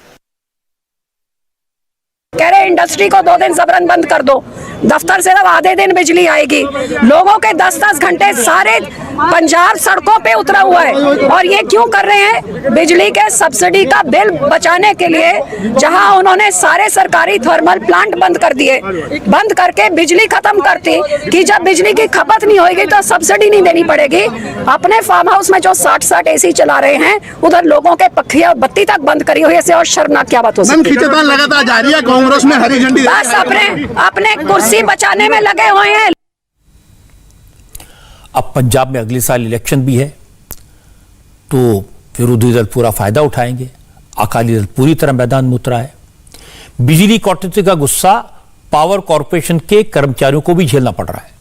[SPEAKER 15] कह रहे इंडस्ट्री को 2 दिन जबरन बंद कर दो, दफ्तर से अब आधे दिन बिजली आएगी। लोगों के 10-10 घंटे सारे पंजाब सड़कों पे उतरा हुआ है। और ये क्यों कर रहे हैं? बिजली के सब्सिडी का बिल बचाने के लिए, जहां उन्होंने सारे सरकारी थर्मल प्लांट बंद कर दिए, बंद करके बिजली खत्म करती कि जब बिजली की खपत नहीं होगी तो सब्सिडी नहीं देनी पड़ेगी। अपने फार्म हाउस में जो 60-60 एसी चला रहे हैं, उधर लोगों के पखिया और बत्ती तक बंद करी हुई है। और शर्मनाक क्या बात हो सकती है?
[SPEAKER 16] लगातार जारी है, कांग्रेस में हरी झंडी
[SPEAKER 15] बस अपने कुर्सी बचाने में लगे हुए हैं।
[SPEAKER 2] अब पंजाब में अगले साल इलेक्शन भी है, तो विरोधी दल पूरा फायदा उठाएंगे। अकाली दल पूरी तरह मैदान में उतरा है। बिजली कटौती का गुस्सा पावर कॉरपोरेशन के कर्मचारियों को भी झेलना पड़ रहा है।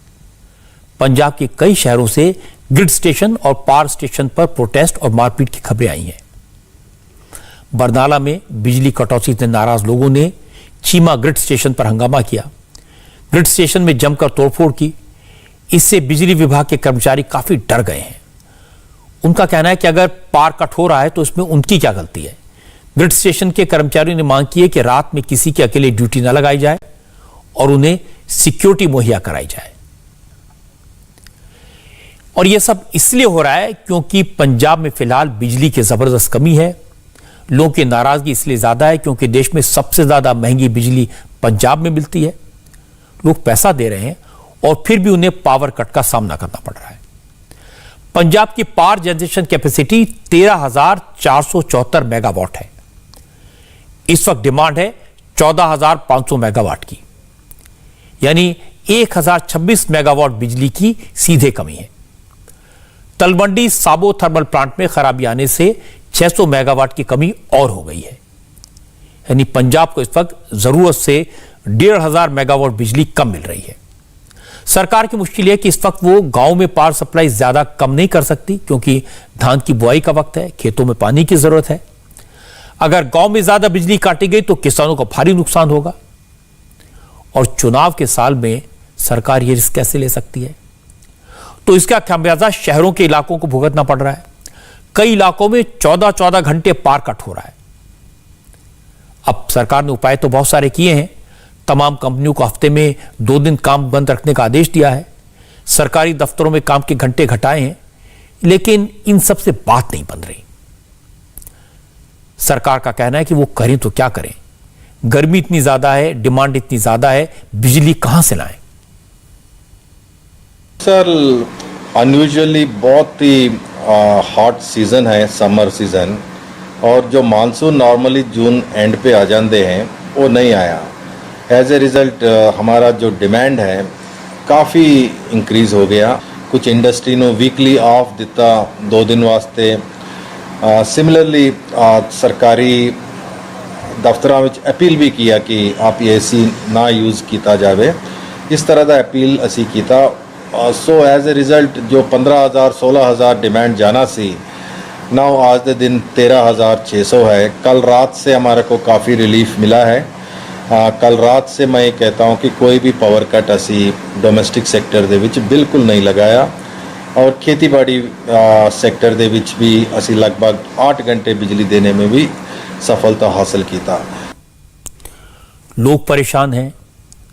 [SPEAKER 2] पंजाब के कई शहरों से ग्रिड स्टेशन और पावर स्टेशन पर प्रोटेस्ट और मारपीट की खबरें आई हैं। बरनाला में बिजली कटौती से नाराज लोगों ने चीमा ग्रिड स्टेशन पर हंगामा किया, ग्रिड स्टेशन में जमकर तोड़फोड़ की। इससे बिजली विभाग के कर्मचारी काफी डर गए हैं। उनका कहना है कि अगर पावर कट हो रहा है तो इसमें उनकी क्या गलती है। ग्रिड स्टेशन के कर्मचारियों ने मांग की है कि रात में किसी की अकेले ड्यूटी न लगाई जाए और उन्हें सिक्योरिटी मुहैया कराई जाए। और यह सब इसलिए हो रहा है क्योंकि पंजाब में फिलहाल बिजली की जबरदस्त कमी है। लोगों की नाराजगी इसलिए ज्यादा है क्योंकि देश में सबसे ज्यादा महंगी बिजली पंजाब में मिलती है। लोग पैसा दे रहे हैं और फिर भी उन्हें पावर कट का सामना करना पड़ रहा है। पंजाब की पावर जनरेशन कैपेसिटी 13,474 मेगावाट है। इस वक्त डिमांड है 14,500 मेगावाट की, यानी 1,026 मेगावाट बिजली की सीधे कमी है। तलवंडी साबो थर्मल प्लांट में खराबी आने से 600 मेगावाट की कमी और हो गई है। यानी पंजाब को इस वक्त जरूरत से 1,500 मेगावाट बिजली कम मिल रही है। सरकार की मुश्किल है कि इस वक्त वो गांव में पावर सप्लाई ज्यादा कम नहीं कर सकती क्योंकि धान की बुआई का वक्त है, खेतों में पानी की जरूरत है। अगर गांव में ज्यादा बिजली काटी गई तो किसानों को भारी नुकसान होगा। और चुनाव के साल में सरकार ये रिस्क कैसे ले सकती है? तो इसका खामियाजा शहरों के इलाकों को भुगतना पड़ रहा है। कई इलाकों में 14-14 घंटे पावर कट हो रहा है। अब सरकार ने उपाय तो बहुत सारे किए हैं। तमाम कंपनियों को हफ्ते में 2 दिन काम बंद रखने का आदेश दिया है। सरकारी दफ्तरों में काम के घंटे घटाए हैं, लेकिन इन सब से बात नहीं बन रही। सरकार का कहना है कि वो करें तो क्या करें, गर्मी इतनी ज्यादा है, डिमांड इतनी ज्यादा है, बिजली कहां से लाएं?
[SPEAKER 17] सर अनयूजुअली बहुत ही हॉट सीजन है, समर सीजन, और जो मानसून नॉर्मली जून एंड पे आ जाते हैं वो नहीं आया। एज ए रिज़ल्ट हमारा जो डिमांड है काफ़ी इंक्रीज़ हो गया। कुछ इंडस्ट्री ने वीकली ऑफ दिता 2 दिन वास्ते। सिमिलरली सरकारी दफ्तरां विच अपील भी किया कि आप ये AC ना यूज़ किया जाए, इस तरह का अपील असी किया। सो एज ए रिज़ल्ट जो 15,000 16,000 डिमांड जाना सी, नाउ आज के दिन 13,600 है। कल रात से हमारे को काफ़ी रिलीफ मिला है। कल रात से मैं कहता हूँ कि कोई भी पावर कट असी डोमेस्टिक सेक्टर दे विच बिल्कुल नहीं लगाया, और खेतीबाड़ी सेक्टर दे विच भी असी लगभग 8 घंटे बिजली देने में भी सफलता हासिल की था।
[SPEAKER 2] लोग परेशान हैं,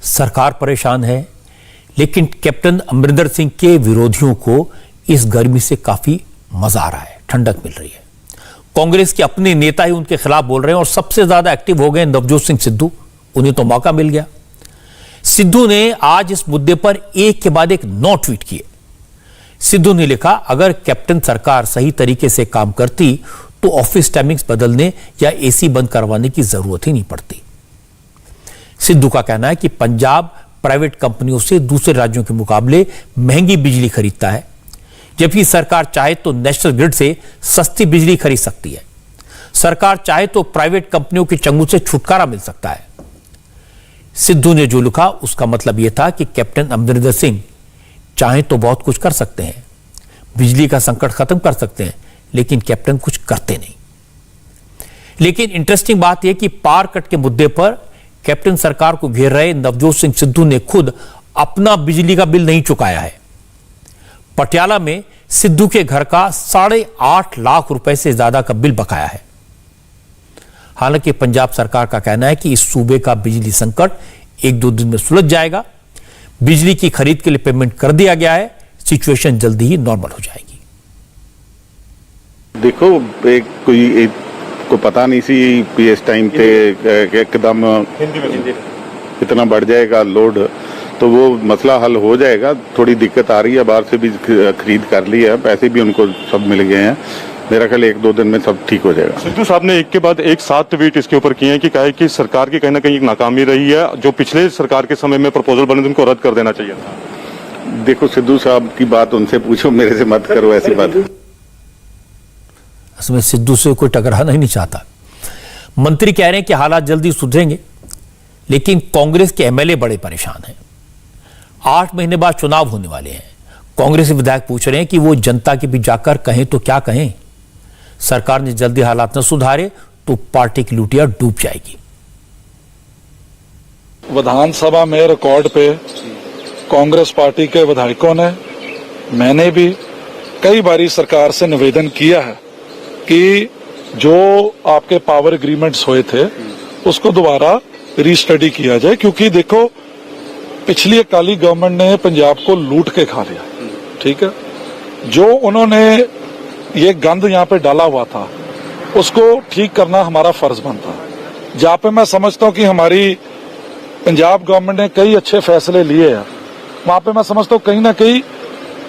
[SPEAKER 2] सरकार परेशान है, लेकिन कैप्टन अमरिंदर सिंह के विरोधियों को इस गर्मी से काफी मजा आ रहा है, ठंडक मिल रही है। कांग्रेस के अपने नेता ही उनके खिलाफ बोल रहे हैं और सबसे ज्यादा एक्टिव हो गए नवजोत सिंह सिद्धू। उन्हें तो मौका मिल गया। सिद्धू ने आज इस मुद्दे पर एक के बाद एक 9 ट्वीट किए। सिद्धू ने लिखा, अगर कैप्टन सरकार सही तरीके से काम करती तो ऑफिस टाइमिंग्स बदलने या AC बंद करवाने की जरूरत ही नहीं पड़ती। सिद्धू का कहना है कि पंजाब प्राइवेट कंपनियों से दूसरे राज्यों के मुकाबले महंगी बिजली खरीदता है, जबकि सरकार चाहे तो नेशनल ग्रिड से सस्ती बिजली खरीद सकती है। सरकार चाहे तो प्राइवेट कंपनियों के चंगुल से छुटकारा मिल सकता है। सिद्धू ने जो लिखा उसका मतलब यह था कि कैप्टन अमरिंदर सिंह चाहे तो बहुत कुछ कर सकते हैं, बिजली का संकट खत्म कर सकते हैं, लेकिन कैप्टन कुछ करते नहीं। लेकिन इंटरेस्टिंग बात यह कि पावर कट के मुद्दे पर कैप्टन सरकार को घेर रहे नवजोत सिंह सिद्धू ने खुद अपना बिजली का बिल नहीं चुकाया है। पटियाला में सिद्धू के घर का 8.5 लाख रुपए से ज्यादा का बिल बकाया है। हालांकि पंजाब सरकार का कहना है कि इस सूबे का बिजली संकट 1-2 दिन में सुलझ जाएगा। बिजली की खरीद के लिए पेमेंट कर दिया गया है, सिचुएशन जल्दी ही नॉर्मल हो जाएगी।
[SPEAKER 18] देखो को पता नहीं सी कि इस टाइम पे एकदम इतना बढ़ जाएगा लोड, तो वो मसला हल हो जाएगा। थोड़ी दिक्कत आ रही है, बाहर से भी खरीद कर ली है, पैसे भी उनको सब मिल गए हैं। मेरा ख्याल 1-2 दिन में सब ठीक हो जाएगा।
[SPEAKER 19] सिद्धू साहब ने एक के बाद एक 7 ट्वीट इसके ऊपर किए हैं कि कहा है कि सरकार की कहीं ना कहीं एक नाकामी रही है, जो पिछले सरकार के समय में प्रपोजल बने थे उनको रद्द कर देना चाहिए था।
[SPEAKER 18] देखो सिद्धू साहब की बात उनसे पूछो, मेरे से मत करो ऐसी बात।
[SPEAKER 2] इसमें सिद्धू से कोई टकराना ही नहीं चाहता। मंत्री कह रहे हैं कि हालात जल्दी सुधरेंगे, लेकिन कांग्रेस के MLA बड़े परेशान हैं। 8 महीने बाद चुनाव होने वाले हैं। कांग्रेस विधायक पूछ रहे हैं कि वो जनता के बीच जाकर कहें तो क्या कहें। सरकार ने जल्दी हालात न सुधारे तो पार्टी की लुटिया डूब जाएगी।
[SPEAKER 20] विधानसभा में रिकॉर्ड पे कांग्रेस पार्टी के विधायकों ने, मैंने भी कई बारी सरकार से निवेदन किया है कि जो आपके पावर एग्रीमेंट्स हुए थे उसको दोबारा रीस्टडी किया जाए, क्योंकि देखो पिछली अकाली गवर्नमेंट ने पंजाब को लूट के खा लिया। ठीक है, जो उन्होंने ये गंद यहाँ पे डाला हुआ था उसको ठीक करना हमारा फर्ज बनता है। जहाँ पे मैं समझता हूँ कि हमारी पंजाब गवर्नमेंट ने कई अच्छे फैसले लिए हैं, वहां पे मैं समझता हूँ कहीं ना कहीं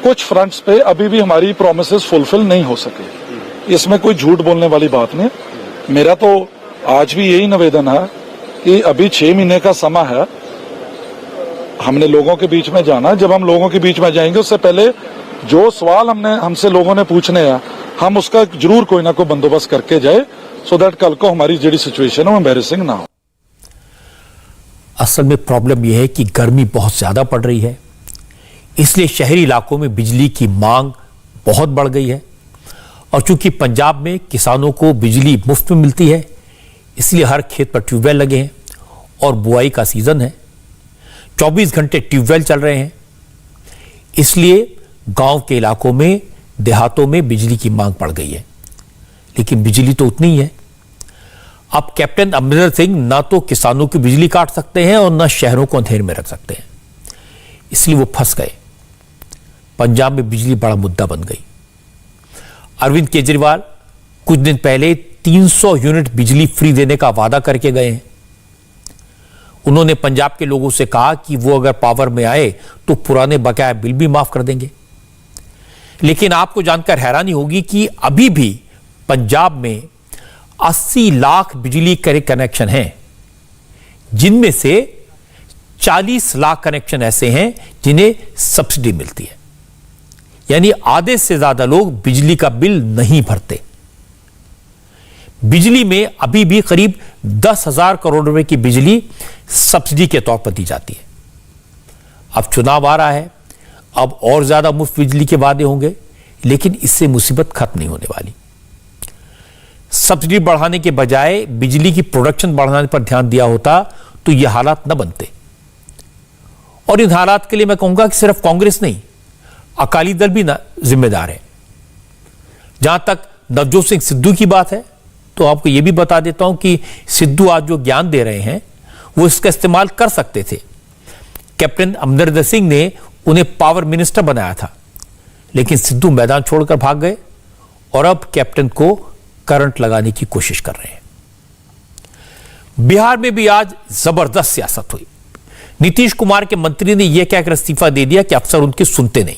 [SPEAKER 20] कुछ फ्रंट्स पे अभी भी हमारी प्रोमिसेस फुलफिल नहीं हो सके। इसमें कोई झूठ बोलने वाली बात नहीं। मेरा तो आज भी यही निवेदन है कि अभी 6 महीने का समय है, हमने लोगों के बीच में जाना। जब हम लोगों के बीच में जाएंगे उससे पहले जो सवाल हमसे लोगों ने पूछने हैं, हम उसका जरूर कोई ना कोई बंदोबस्त करके जाए, सो दैट कल को हमारी जो सिचुएशन है वो एम्बैरेसिंग ना हो।
[SPEAKER 2] असल में प्रॉब्लम यह है कि गर्मी बहुत ज्यादा पड़ रही है, इसलिए शहरी इलाकों में बिजली की मांग बहुत बढ़ गई है। और चूंकि पंजाब में किसानों को बिजली मुफ्त में मिलती है, इसलिए हर खेत पर ट्यूबवेल लगे हैं और बुआई का सीजन है। 24 घंटे ट्यूबवेल चल रहे हैं, इसलिए गांव के इलाकों में, देहातों में बिजली की मांग बढ़ गई है। लेकिन बिजली तो उतनी ही है। अब कैप्टन अमरिंदर सिंह ना तो किसानों की बिजली काट सकते हैं और ना शहरों को अंधेरे में रख सकते हैं, इसलिए वो फंस गए। पंजाब में बिजली बड़ा मुद्दा बन गई। अरविंद केजरीवाल कुछ दिन पहले 300 यूनिट बिजली फ्री देने का वादा करके गए हैं। उन्होंने पंजाब के लोगों से कहा कि वो अगर पावर में आए तो पुराने बकाया बिल भी माफ कर देंगे। लेकिन आपको जानकर हैरानी होगी कि अभी भी पंजाब में 80 लाख बिजली के कनेक्शन हैं, जिनमें से 40 लाख कनेक्शन ऐसे हैं जिन्हें सब्सिडी मिलती है, यानी आधे से ज्यादा लोग बिजली का बिल नहीं भरते। बिजली में अभी भी करीब 10,000 करोड़ रुपए की बिजली सब्सिडी के तौर पर दी जाती है। अब चुनाव आ रहा है, अब और ज्यादा मुफ्त बिजली के वादे होंगे, लेकिन इससे मुसीबत खत्म नहीं होने वाली। सब्सिडी बढ़ाने के बजाय बिजली की प्रोडक्शन बढ़ाने पर ध्यान दिया होता तो यह हालात न बनते। और इन हालात के लिए मैं कहूंगा कि सिर्फ कांग्रेस नहीं, अकाली दल भी जिम्मेदार है। जहां तक नवजोत सिंह सिद्धू की बात है, तो आपको यह भी बता देता हूं कि सिद्धू आज जो ज्ञान दे रहे हैं वो इसका इस्तेमाल कर सकते थे। कैप्टन अमरिंदर सिंह ने उन्हें पावर मिनिस्टर बनाया था, लेकिन सिद्धू मैदान छोड़कर भाग गए और अब कैप्टन को करंट लगाने की कोशिश कर रहे हैं। बिहार में भी आज जबरदस्त सियासत हुई। नीतीश कुमार के मंत्री ने यह कहकर इस्तीफा दे दिया कि अफसर उनकी सुनते नहीं,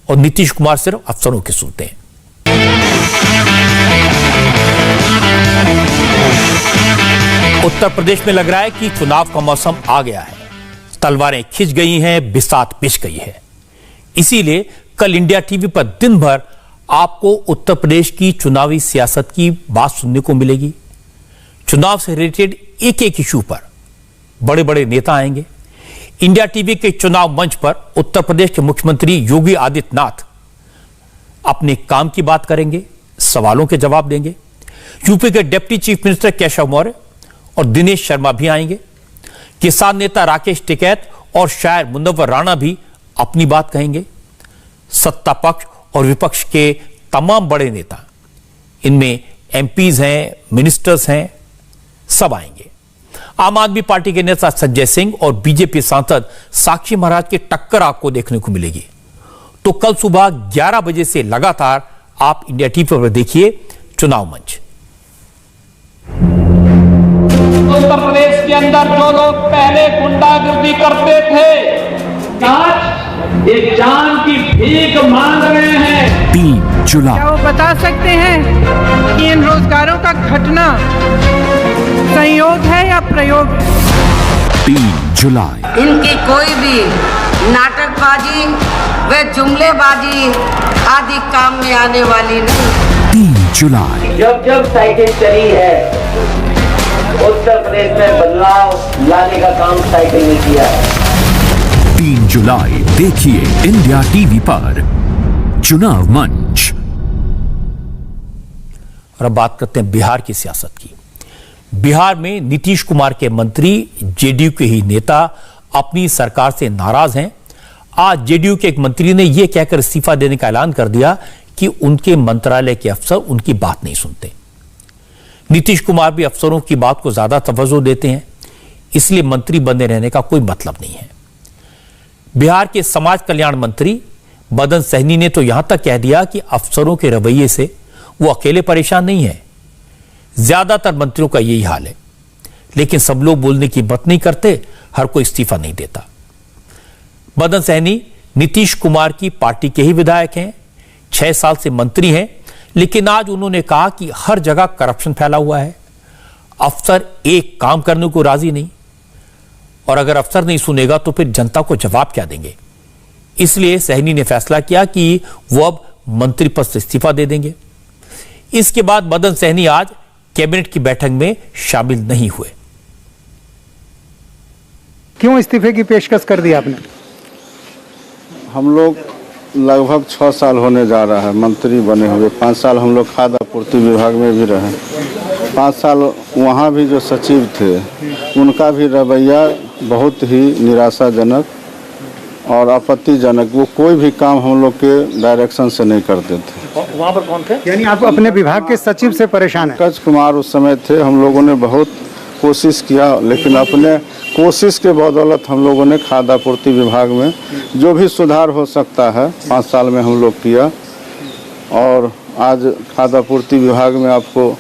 [SPEAKER 2] और नीतीश कुमार सिर्फ अफसरों की सुनते हैं। उत्तर प्रदेश में लग रहा है कि चुनाव का मौसम आ गया है। तलवारें खिंच गई हैं, बिसात पिच गई है। इसीलिए कल इंडिया टीवी पर दिन भर आपको उत्तर प्रदेश की चुनावी सियासत की बात सुनने को मिलेगी। चुनाव से रिलेटेड एक एक इशू पर बड़े बड़े नेता आएंगे। इंडिया टीवी के चुनाव मंच पर उत्तर प्रदेश के मुख्यमंत्री योगी आदित्यनाथ अपने काम की बात करेंगे, सवालों के जवाब देंगे। यूपी के deputy chief minister Keshav Maurya और दिनेश शर्मा भी आएंगे। किसान नेता राकेश टिकैत और शायर मुनव्वर राणा भी अपनी बात कहेंगे। सत्ता पक्ष और विपक्ष के तमाम बड़े नेता, इनमें एमपीज हैं, मिनिस्टर्स हैं, सब आएंगे। आम आदमी पार्टी के नेता संजय सिंह और बीजेपी सांसद साक्षी महाराज की टक्कर आपको देखने को मिलेगी। तो कल सुबह 11 बजे से लगातार आप इंडिया टीवी पर देखिए चुनाव मंच।
[SPEAKER 21] उत्तर प्रदेश के अंदर जो लोग पहले गुंडागर्दी करते थे, आज एक जान की भीख मांग रहे हैं।
[SPEAKER 22] 3 जुलाई
[SPEAKER 23] क्या वो बता सकते हैं कि इन रोजगारों का घटना संयोग है या प्रयोग है?
[SPEAKER 22] 3 जुलाई
[SPEAKER 24] इनकी कोई भी नाटकबाजी व जुमलेबाजी आदि काम में आने वाली नहीं।
[SPEAKER 22] 3 जुलाई
[SPEAKER 21] जब जब साइकिल चली है, उत्तर प्रदेश में बदलाव लाने का काम साइकिल ने किया है।
[SPEAKER 22] 3 जुलाई देखिए इंडिया टीवी पर चुनाव मंच।
[SPEAKER 2] और अब बात करते हैं बिहार की सियासत की। बिहार में नीतीश कुमार के मंत्री जेडीयू के ही नेता अपनी सरकार से नाराज हैं। आज जेडीयू के एक मंत्री ने यह कहकर इस्तीफा देने का ऐलान कर दिया कि उनके मंत्रालय के अफसर उनकी बात नहीं सुनते। नीतीश कुमार भी अफसरों की बात को ज्यादा तवज्जो देते हैं, इसलिए मंत्री बने रहने का कोई मतलब नहीं है। बिहार के समाज कल्याण मंत्री मदन सहनी ने तो यहां तक कह दिया कि अफसरों के रवैये से वो अकेले परेशान नहीं है, ज्यादातर मंत्रियों का यही हाल है। लेकिन सब लोग बोलने की हिम्मत नहीं करते, हर कोई इस्तीफा नहीं देता। मदन सहनी नीतीश कुमार की पार्टी के ही विधायक हैं, 6 साल से मंत्री हैं, लेकिन आज उन्होंने कहा कि हर जगह करप्शन फैला हुआ है, अफसर एक काम करने को राजी नहीं, और अगर अफसर नहीं सुनेगा तो फिर जनता को जवाब क्या देंगे। इसलिए सहनी ने फैसला किया कि वो अब मंत्री पद से इस्तीफा दे देंगे। इसके बाद मदन सहनी आज कैबिनेट की बैठक में शामिल नहीं हुए।
[SPEAKER 23] क्यों इस्तीफे की पेशकश कर दी आपने?
[SPEAKER 6] हम लोग लगभग 6 साल होने जा रहा है मंत्री बने हुए। 5 साल हम लोग खाद्य आपूर्ति विभाग में भी रहे। 5 साल वहाँ भी जो सचिव थे उनका भी रवैया बहुत ही निराशाजनक और आपत्तिजनक। वो कोई भी काम हम लोग के डायरेक्शन से नहीं करते थे।
[SPEAKER 23] वहाँ पर कौन थे? यानी आप अपने विभाग के सचिव से परेशान हैं?
[SPEAKER 6] पंकज कुमार उस समय थे। हम लोगों ने बहुत कोशिश किया, लेकिन अपने कोशिश के बदौलत हम लोगों ने खाद्य आपूर्ति विभाग में जो भी सुधार हो सकता है 5 साल में हम लोग किया। और आज खाद्य आपूर्ति विभाग में आपको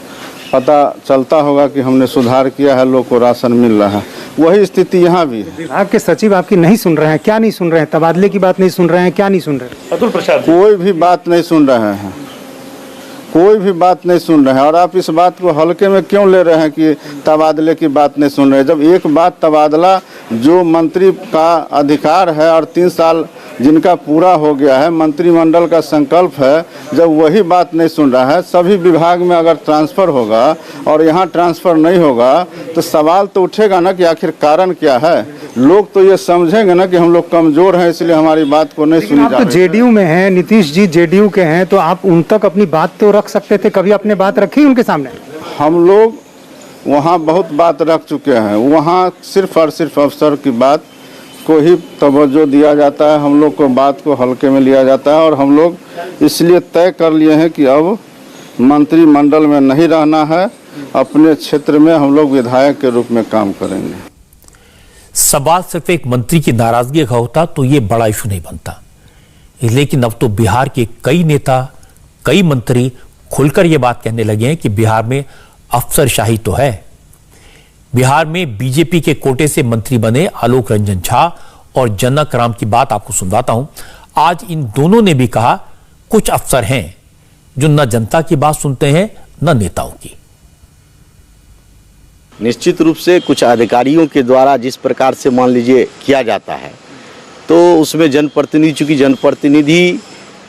[SPEAKER 18] पता चलता होगा कि हमने सुधार किया है, लोग को राशन मिल रहा है। वही स्थिति यहाँ भी है।
[SPEAKER 11] आपके सचिव आपकी नहीं सुन रहे हैं, क्या नहीं सुन रहे हैं? तबादले की बात नहीं सुन रहे हैं, क्या नहीं सुन रहे हैं?
[SPEAKER 8] अतुल प्रसाद
[SPEAKER 18] कोई भी बात नहीं सुन रहे हैं, कोई भी बात नहीं सुन रहे हैं। और आप इस बात को हल्के में क्यों ले रहे हैं कि तबादले की बात नहीं सुन रहे हैं? जब एक बात तबादला जो मंत्री का अधिकार है और 3 साल जिनका पूरा हो गया है, मंत्रिमंडल का संकल्प है, जब वही बात नहीं सुन रहा है, सभी विभाग में अगर ट्रांसफर होगा और यहाँ ट्रांसफर नहीं होगा तो सवाल तो उठेगा ना कि आखिर कारण क्या है। लोग तो ये समझेंगे ना कि हम लोग कमजोर हैं इसलिए हमारी बात को नहीं सुनी जा रही है।
[SPEAKER 11] तो जेडीयू में हैं, नीतीश जी जेडीयू के हैं, तो आप उन तक अपनी बात तो रख सकते थे, कभी अपने बात रखी उनके सामने?
[SPEAKER 18] हम लोग वहाँ बहुत बात रख चुके हैं, वहाँ सिर्फ और सिर्फ अफसर की बात को ही तवज्जो दिया जाता है, हम लोग को बात को हल्के में लिया जाता है। और हम लोग इसलिए तय कर लिए हैं कि अब मंत्रिमंडल में नहीं रहना है, अपने क्षेत्र में हम लोग विधायक के रूप में काम करेंगे।
[SPEAKER 2] सवाल सिर्फ एक मंत्री की नाराजगी का होता तो ये बड़ा इशू नहीं बनता, लेकिन अब तो बिहार के कई नेता, कई मंत्री खुलकर ये बात कहने लगे हैं कि बिहार में अफसरशाही तो है। बिहार में बीजेपी के कोटे से मंत्री बने आलोक रंजन झा और जनक राम की बात आपको सुनवाता हूं। आज इन दोनों ने भी कहा कुछ अफसर हैं जो न जनता की बात सुनते हैं न नेताओं की।
[SPEAKER 1] निश्चित रूप से कुछ अधिकारियों के द्वारा जिस प्रकार से मान लीजिए किया जाता है तो उसमें जनप्रतिनिधि, चूंकि जनप्रतिनिधि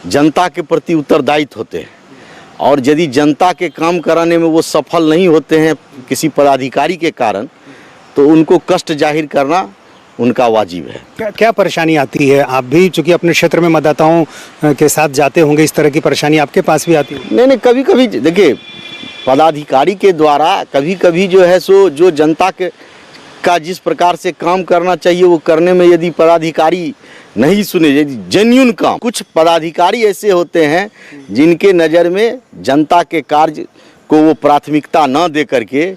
[SPEAKER 1] जनता के प्रति उत्तरदायित्व होते हैं और यदि जनता के काम कराने में वो सफल नहीं होते हैं किसी पदाधिकारी के कारण, तो उनको कष्ट जाहिर करना उनका वाजिब है।
[SPEAKER 11] क्या परेशानी आती है? आप भी चूंकि अपने क्षेत्र में मतदाताओं के साथ जाते होंगे, इस तरह की परेशानी आपके पास भी आती है?
[SPEAKER 1] नहीं, कभी कभी देखिए पदाधिकारी के द्वारा कभी कभी जो है सो जो जनता के का जिस प्रकार से काम करना चाहिए वो करने में यदि पदाधिकारी नहीं सुने, यदि जेन्युइन काम, कुछ पदाधिकारी ऐसे होते हैं जिनके नज़र में जनता के कार्य को वो प्राथमिकता न दे करके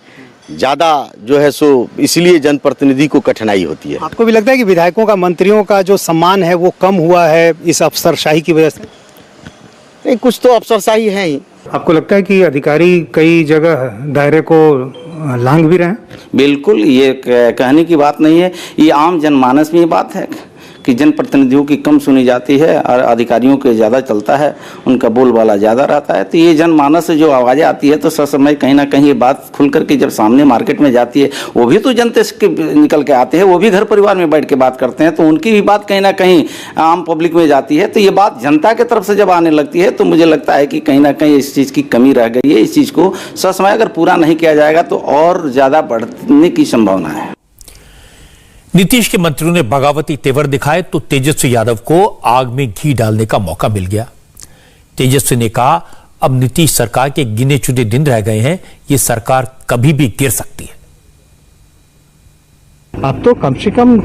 [SPEAKER 1] ज़्यादा जो है सो इसलिए जनप्रतिनिधि को कठिनाई होती है।
[SPEAKER 11] आपको भी लगता है कि विधायकों का, मंत्रियों का जो सम्मान है वो कम हुआ है इस अफसरशाही की वजह से?
[SPEAKER 1] नहीं, कुछ तो अफसरशाही है ही।
[SPEAKER 11] आपको लगता है कि अधिकारी कई जगह दायरे को लांघ भी रहे हैं?
[SPEAKER 3] बिल्कुल, ये कहने की बात नहीं है, ये आम जनमानस में ये बात है कि जनप्रतिनिधियों की कम सुनी जाती है और अधिकारियों के ज़्यादा चलता है, उनका बोलबाला ज़्यादा रहता है। तो ये जनमानस से जो आवाज़ें आती है तो ससमय कहीं ना कहीं ये बात खुल करके जब सामने मार्केट में जाती है, वो भी तो जनता से निकल के आते हैं, वो भी घर परिवार में बैठ के बात करते हैं, तो उनकी भी बात कहीं ना कहीं आम पब्लिक में जाती है। तो ये बात जनता की तरफ से जब आने लगती है तो मुझे लगता है कि कहीं ना कहीं इस चीज़ की कमी रह गई है। इस चीज़ को ससमय अगर पूरा नहीं किया जाएगा तो और ज़्यादा बढ़ने की संभावना है।
[SPEAKER 2] नीतीश के मंत्रियों ने बगावती तेवर दिखाए तो तेजस्वी यादव को आग में घी डालने का मौका मिल गया। तेजस्वी ने कहा अब नीतीश सरकार के गिने चुने दिन रह गए हैं, ये सरकार कभी भी गिर सकती है।
[SPEAKER 11] अब तो कम से कम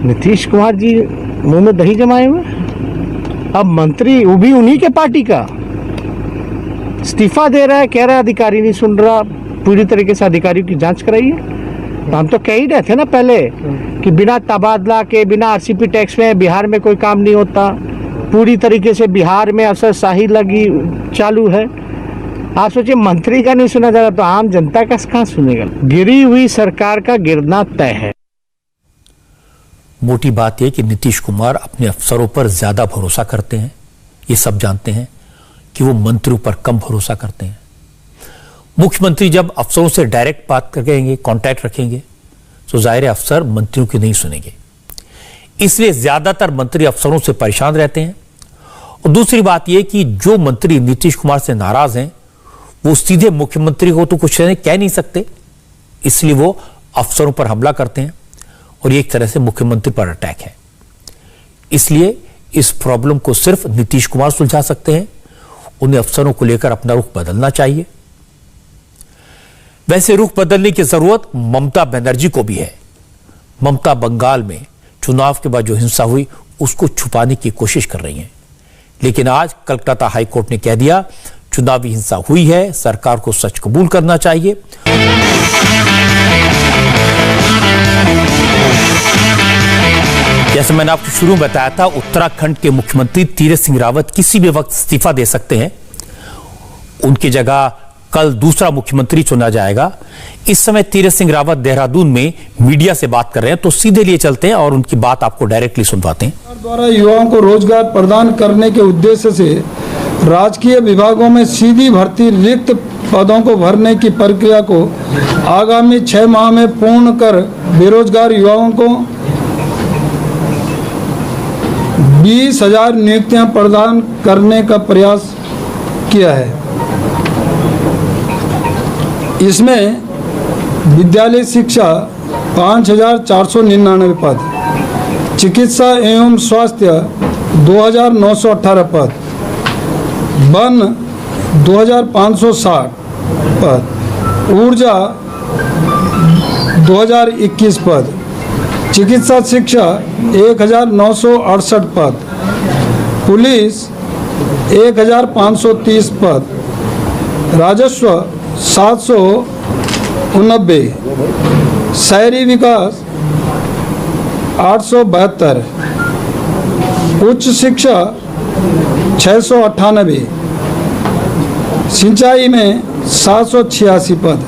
[SPEAKER 11] नीतीश कुमार जी मुंह में दही जमाए हुए, अब मंत्री वो भी उन्हीं के पार्टी का इस्तीफा दे रहा है, कह रहा है अधिकारी नहीं सुन रहा, पूरी तरीके से अधिकारियों की जांच कराइए। हम तो कह ही रहे थे ना पहले कि बिना तबादला के, बिना आरसीपी टैक्स में बिहार में कोई काम नहीं होता, पूरी तरीके से बिहार में अफसरशाही लगी चालू है। आप सोचिए मंत्री का नहीं सुना जा रहा तो आम जनता का कहाँ सुनेगा? गिरी हुई सरकार का गिरना तय है।
[SPEAKER 2] मोटी बात यह कि नीतीश कुमार अपने अफसरों पर ज्यादा भरोसा करते हैं, ये सब जानते हैं कि वो मंत्रियों पर कम भरोसा करते हैं। मुख्यमंत्री जब अफसरों से डायरेक्ट बात करेंगे, कांटेक्ट रखेंगे, तो जाहिर है अफसर मंत्रियों की नहीं सुनेंगे, इसलिए ज्यादातर मंत्री अफसरों से परेशान रहते हैं। और दूसरी बात यह कि जो मंत्री नीतीश कुमार से नाराज हैं वो सीधे मुख्यमंत्री को तो कुछ कह नहीं सकते, इसलिए वो अफसरों पर हमला करते हैं और एक तरह से मुख्यमंत्री पर अटैक है। इसलिए इस प्रॉब्लम को सिर्फ नीतीश कुमार सुलझा सकते हैं, उन्हें अफसरों को लेकर अपना रुख बदलना चाहिए। वैसे रुख बदलने की जरूरत ममता बनर्जी को भी है। ममता बंगाल में चुनाव के बाद जो हिंसा हुई उसको छुपाने की कोशिश कर रही हैं, लेकिन आज कलकत्ता हाईकोर्ट ने कह दिया चुनावी हिंसा हुई है, सरकार को सच कबूल करना चाहिए। जैसे मैंने आपको शुरू में बताया था, उत्तराखंड के मुख्यमंत्री तीरथ सिंह रावत किसी भी वक्त इस्तीफा दे सकते हैं। उनकी जगह कल दूसरा मुख्यमंत्री चुना जाएगा। इस समय तीरथ सिंह रावत देहरादून में मीडिया से बात कर रहे हैं, तो सीधे लिए चलते हैं और उनकी बात आपको डायरेक्टली सुनवाते हैं।
[SPEAKER 4] द्वारा युवाओं को रोजगार प्रदान करने के उद्देश्य से राजकीय विभागों में सीधी भर्ती रिक्त पदों को भरने की प्रक्रिया को आगामी 6 माह में पूर्ण कर बेरोजगार युवाओं को 20,000 नियुक्तियां प्रदान करने का प्रयास किया है। इसमें विद्यालय शिक्षा 5,499 पद, चिकित्सा एवं स्वास्थ्य 2,918 पद, वन 2,560 पद, ऊर्जा 2,021 पद, चिकित्सा शिक्षा 1,968 पद, पुलिस 1,530 पद, राजस्व 789, शहरी विकास 872, उच्च शिक्षा 698, सिंचाई में 786 पद,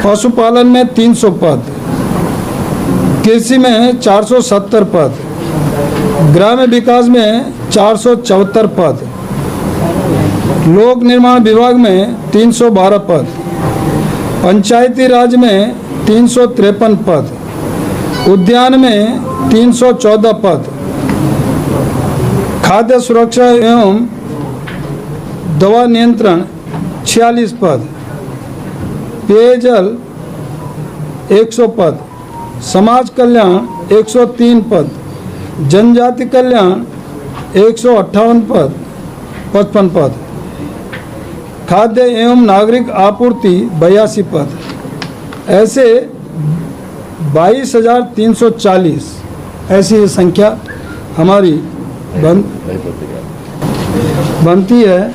[SPEAKER 4] पशुपालन में 300 पद, कृषि में 470 पद, ग्राम्य विकास में 474 पद, लोक निर्माण विभाग में 312 पद, पंचायती राज में 353 पद, उद्यान में 314 पद, खाद्य सुरक्षा एवं दवा नियंत्रण 46 पद, पेयजल 100 पद, समाज कल्याण 103 पद, जनजाति कल्याण 158 पद 55 पद, खाद्य एवं नागरिक आपूर्ति 82 पद, ऐसे 22,340 ऐसी संख्या हमारी बनती है।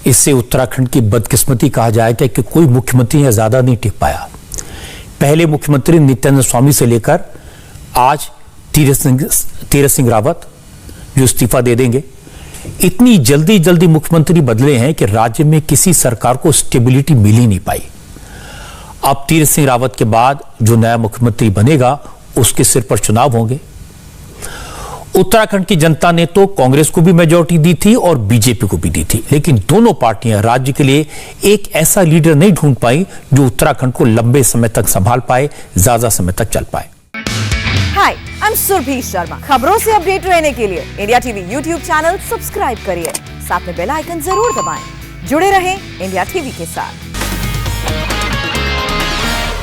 [SPEAKER 2] इससे उत्तराखंड की बदकिस्मती कहा जाएगा कि कोई मुख्यमंत्री यहां ज्यादा नहीं टिक पाया। पहले मुख्यमंत्री नित्यानंद स्वामी से लेकर आज तीरथ सिंह रावत जो इस्तीफा दे देंगे, इतनी जल्दी मुख्यमंत्री बदले हैं कि राज्य में किसी सरकार को स्टेबिलिटी मिल ही नहीं पाई। अब तीरथ सिंह रावत के बाद जो नया मुख्यमंत्री बनेगा उसके सिर पर चुनाव होंगे। उत्तराखंड की जनता ने तो कांग्रेस को भी मेजॉरिटी दी थी और बीजेपी को भी दी थी, लेकिन दोनों पार्टियां राज्य के लिए एक ऐसा लीडर नहीं ढूंढ पाई जो उत्तराखंड को लंबे समय तक संभाल पाए, ज्यादा समय तक चल पाए।
[SPEAKER 5] हाय, आई एम सुरभि शर्मा। खबरों से अपडेट रहने के लिए India TV YouTube channel subscribe करिए, साथ में बेल आइकन जरूर दबाएं। जुड़े रहें इंडिया टीवी के साथ।